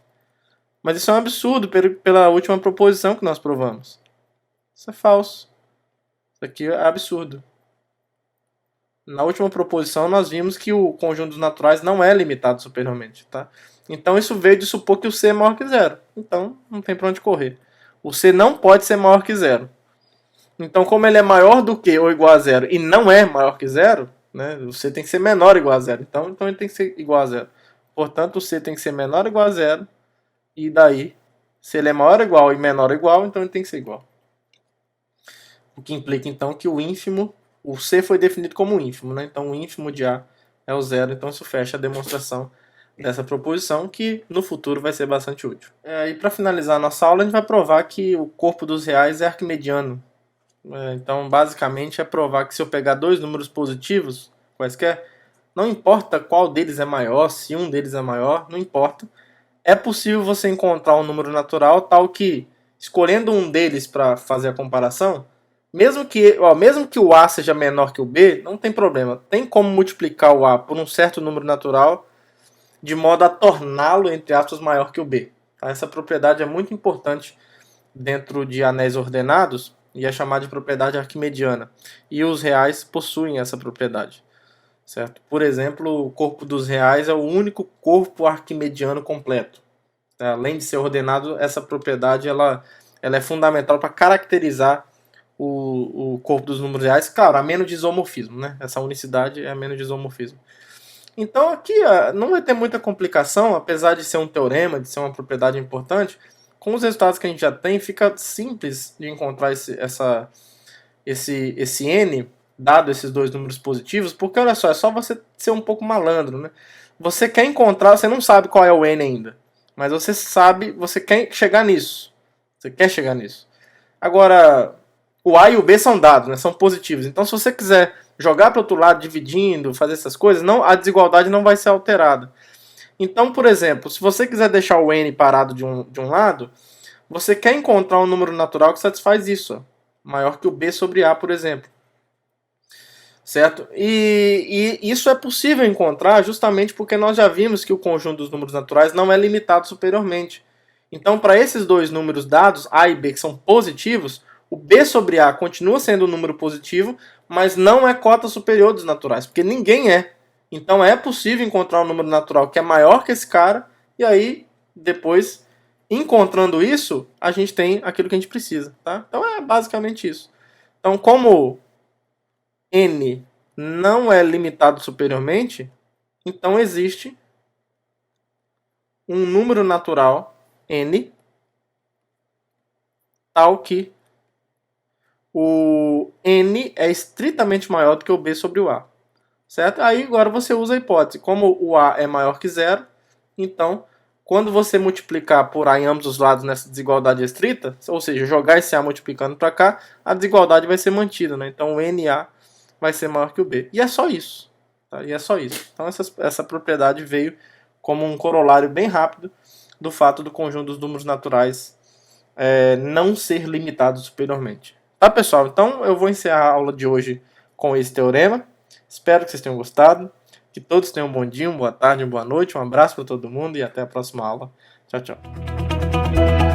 Mas isso é um absurdo pela última proposição que nós provamos. Isso é falso. Isso aqui é absurdo. Na última proposição nós vimos que o conjunto dos naturais não é limitado superiormente. Tá? Então isso veio de supor que o C é maior que zero. Então não tem para onde correr. O C não pode ser maior que zero. Então como ele é maior do que ou igual a zero e não é maior que zero, né, o C tem que ser menor ou igual a zero. Então ele tem que ser igual a zero. Portanto o C tem que ser menor ou igual a zero. E daí, se ele é maior ou igual e menor ou igual, então ele tem que ser igual. O que implica então que o C foi definido como ínfimo, né? Então o ínfimo de A é o zero, então isso fecha a demonstração dessa proposição, que no futuro vai ser bastante útil. E para finalizar a nossa aula, a gente vai provar que o corpo dos reais é arquimediano. Então basicamente é provar que se eu pegar dois números positivos, quaisquer, não importa qual deles é maior, se um deles é maior, não importa. É possível você encontrar um número natural tal que, escolhendo um deles para fazer a comparação, mesmo que o A seja menor que o B, não tem problema. Tem como multiplicar o A por um certo número natural de modo a torná-lo, entre aspas, maior que o B. Tá? Essa propriedade é muito importante dentro de anéis ordenados e é chamada de propriedade arquimediana. E os reais possuem essa propriedade. Certo? Por exemplo, o corpo dos reais é o único corpo arquimediano completo. Além de ser ordenado, essa propriedade ela é fundamental para caracterizar o corpo dos números reais, claro, a menos de isomorfismo, né? Essa unicidade é a menos de isomorfismo. Então aqui não vai ter muita complicação, apesar de ser um teorema, de ser uma propriedade importante. Com os resultados que a gente já tem, fica simples de encontrar esse n, dado esses dois números positivos, porque olha só, é só você ser um pouco malandro, né? Você quer encontrar, você não sabe qual é o n ainda, mas você sabe, você quer chegar nisso. Você quer chegar nisso. Agora, o A e o B são dados, né? São positivos. Então, se você quiser jogar para o outro lado, dividindo, fazer essas coisas, a desigualdade não vai ser alterada. Então, por exemplo, se você quiser deixar o n parado de um lado, você quer encontrar um número natural que satisfaz isso, ó, maior que o B sobre A, por exemplo. Certo? E isso é possível encontrar justamente porque nós já vimos que o conjunto dos números naturais não é limitado superiormente. Então, para esses dois números dados, A e B, que são positivos, o B sobre A continua sendo um número positivo, mas não é cota superior dos naturais, porque ninguém é. Então é possível encontrar um número natural que é maior que esse cara, e aí, depois, encontrando isso, a gente tem aquilo que a gente precisa. Tá? Então é basicamente isso. Então, como n não é limitado superiormente, então existe um número natural, n, tal que o n é estritamente maior do que o b sobre o a. Certo? Aí agora você usa a hipótese. Como o a é maior que zero, então quando você multiplicar por a em ambos os lados nessa desigualdade estrita, ou seja, jogar esse a multiplicando para cá, a desigualdade vai ser mantida. Né? Então o na vai ser maior que o b. E é só isso. Tá? E é só isso. Então essa propriedade veio como um corolário bem rápido do fato do conjunto dos números naturais não ser limitado superiormente. Tá, pessoal? Então eu vou encerrar a aula de hoje com esse teorema. Espero que vocês tenham gostado. Que todos tenham um bom dia, uma boa tarde, uma boa noite. Um abraço para todo mundo e até a próxima aula. Tchau, tchau.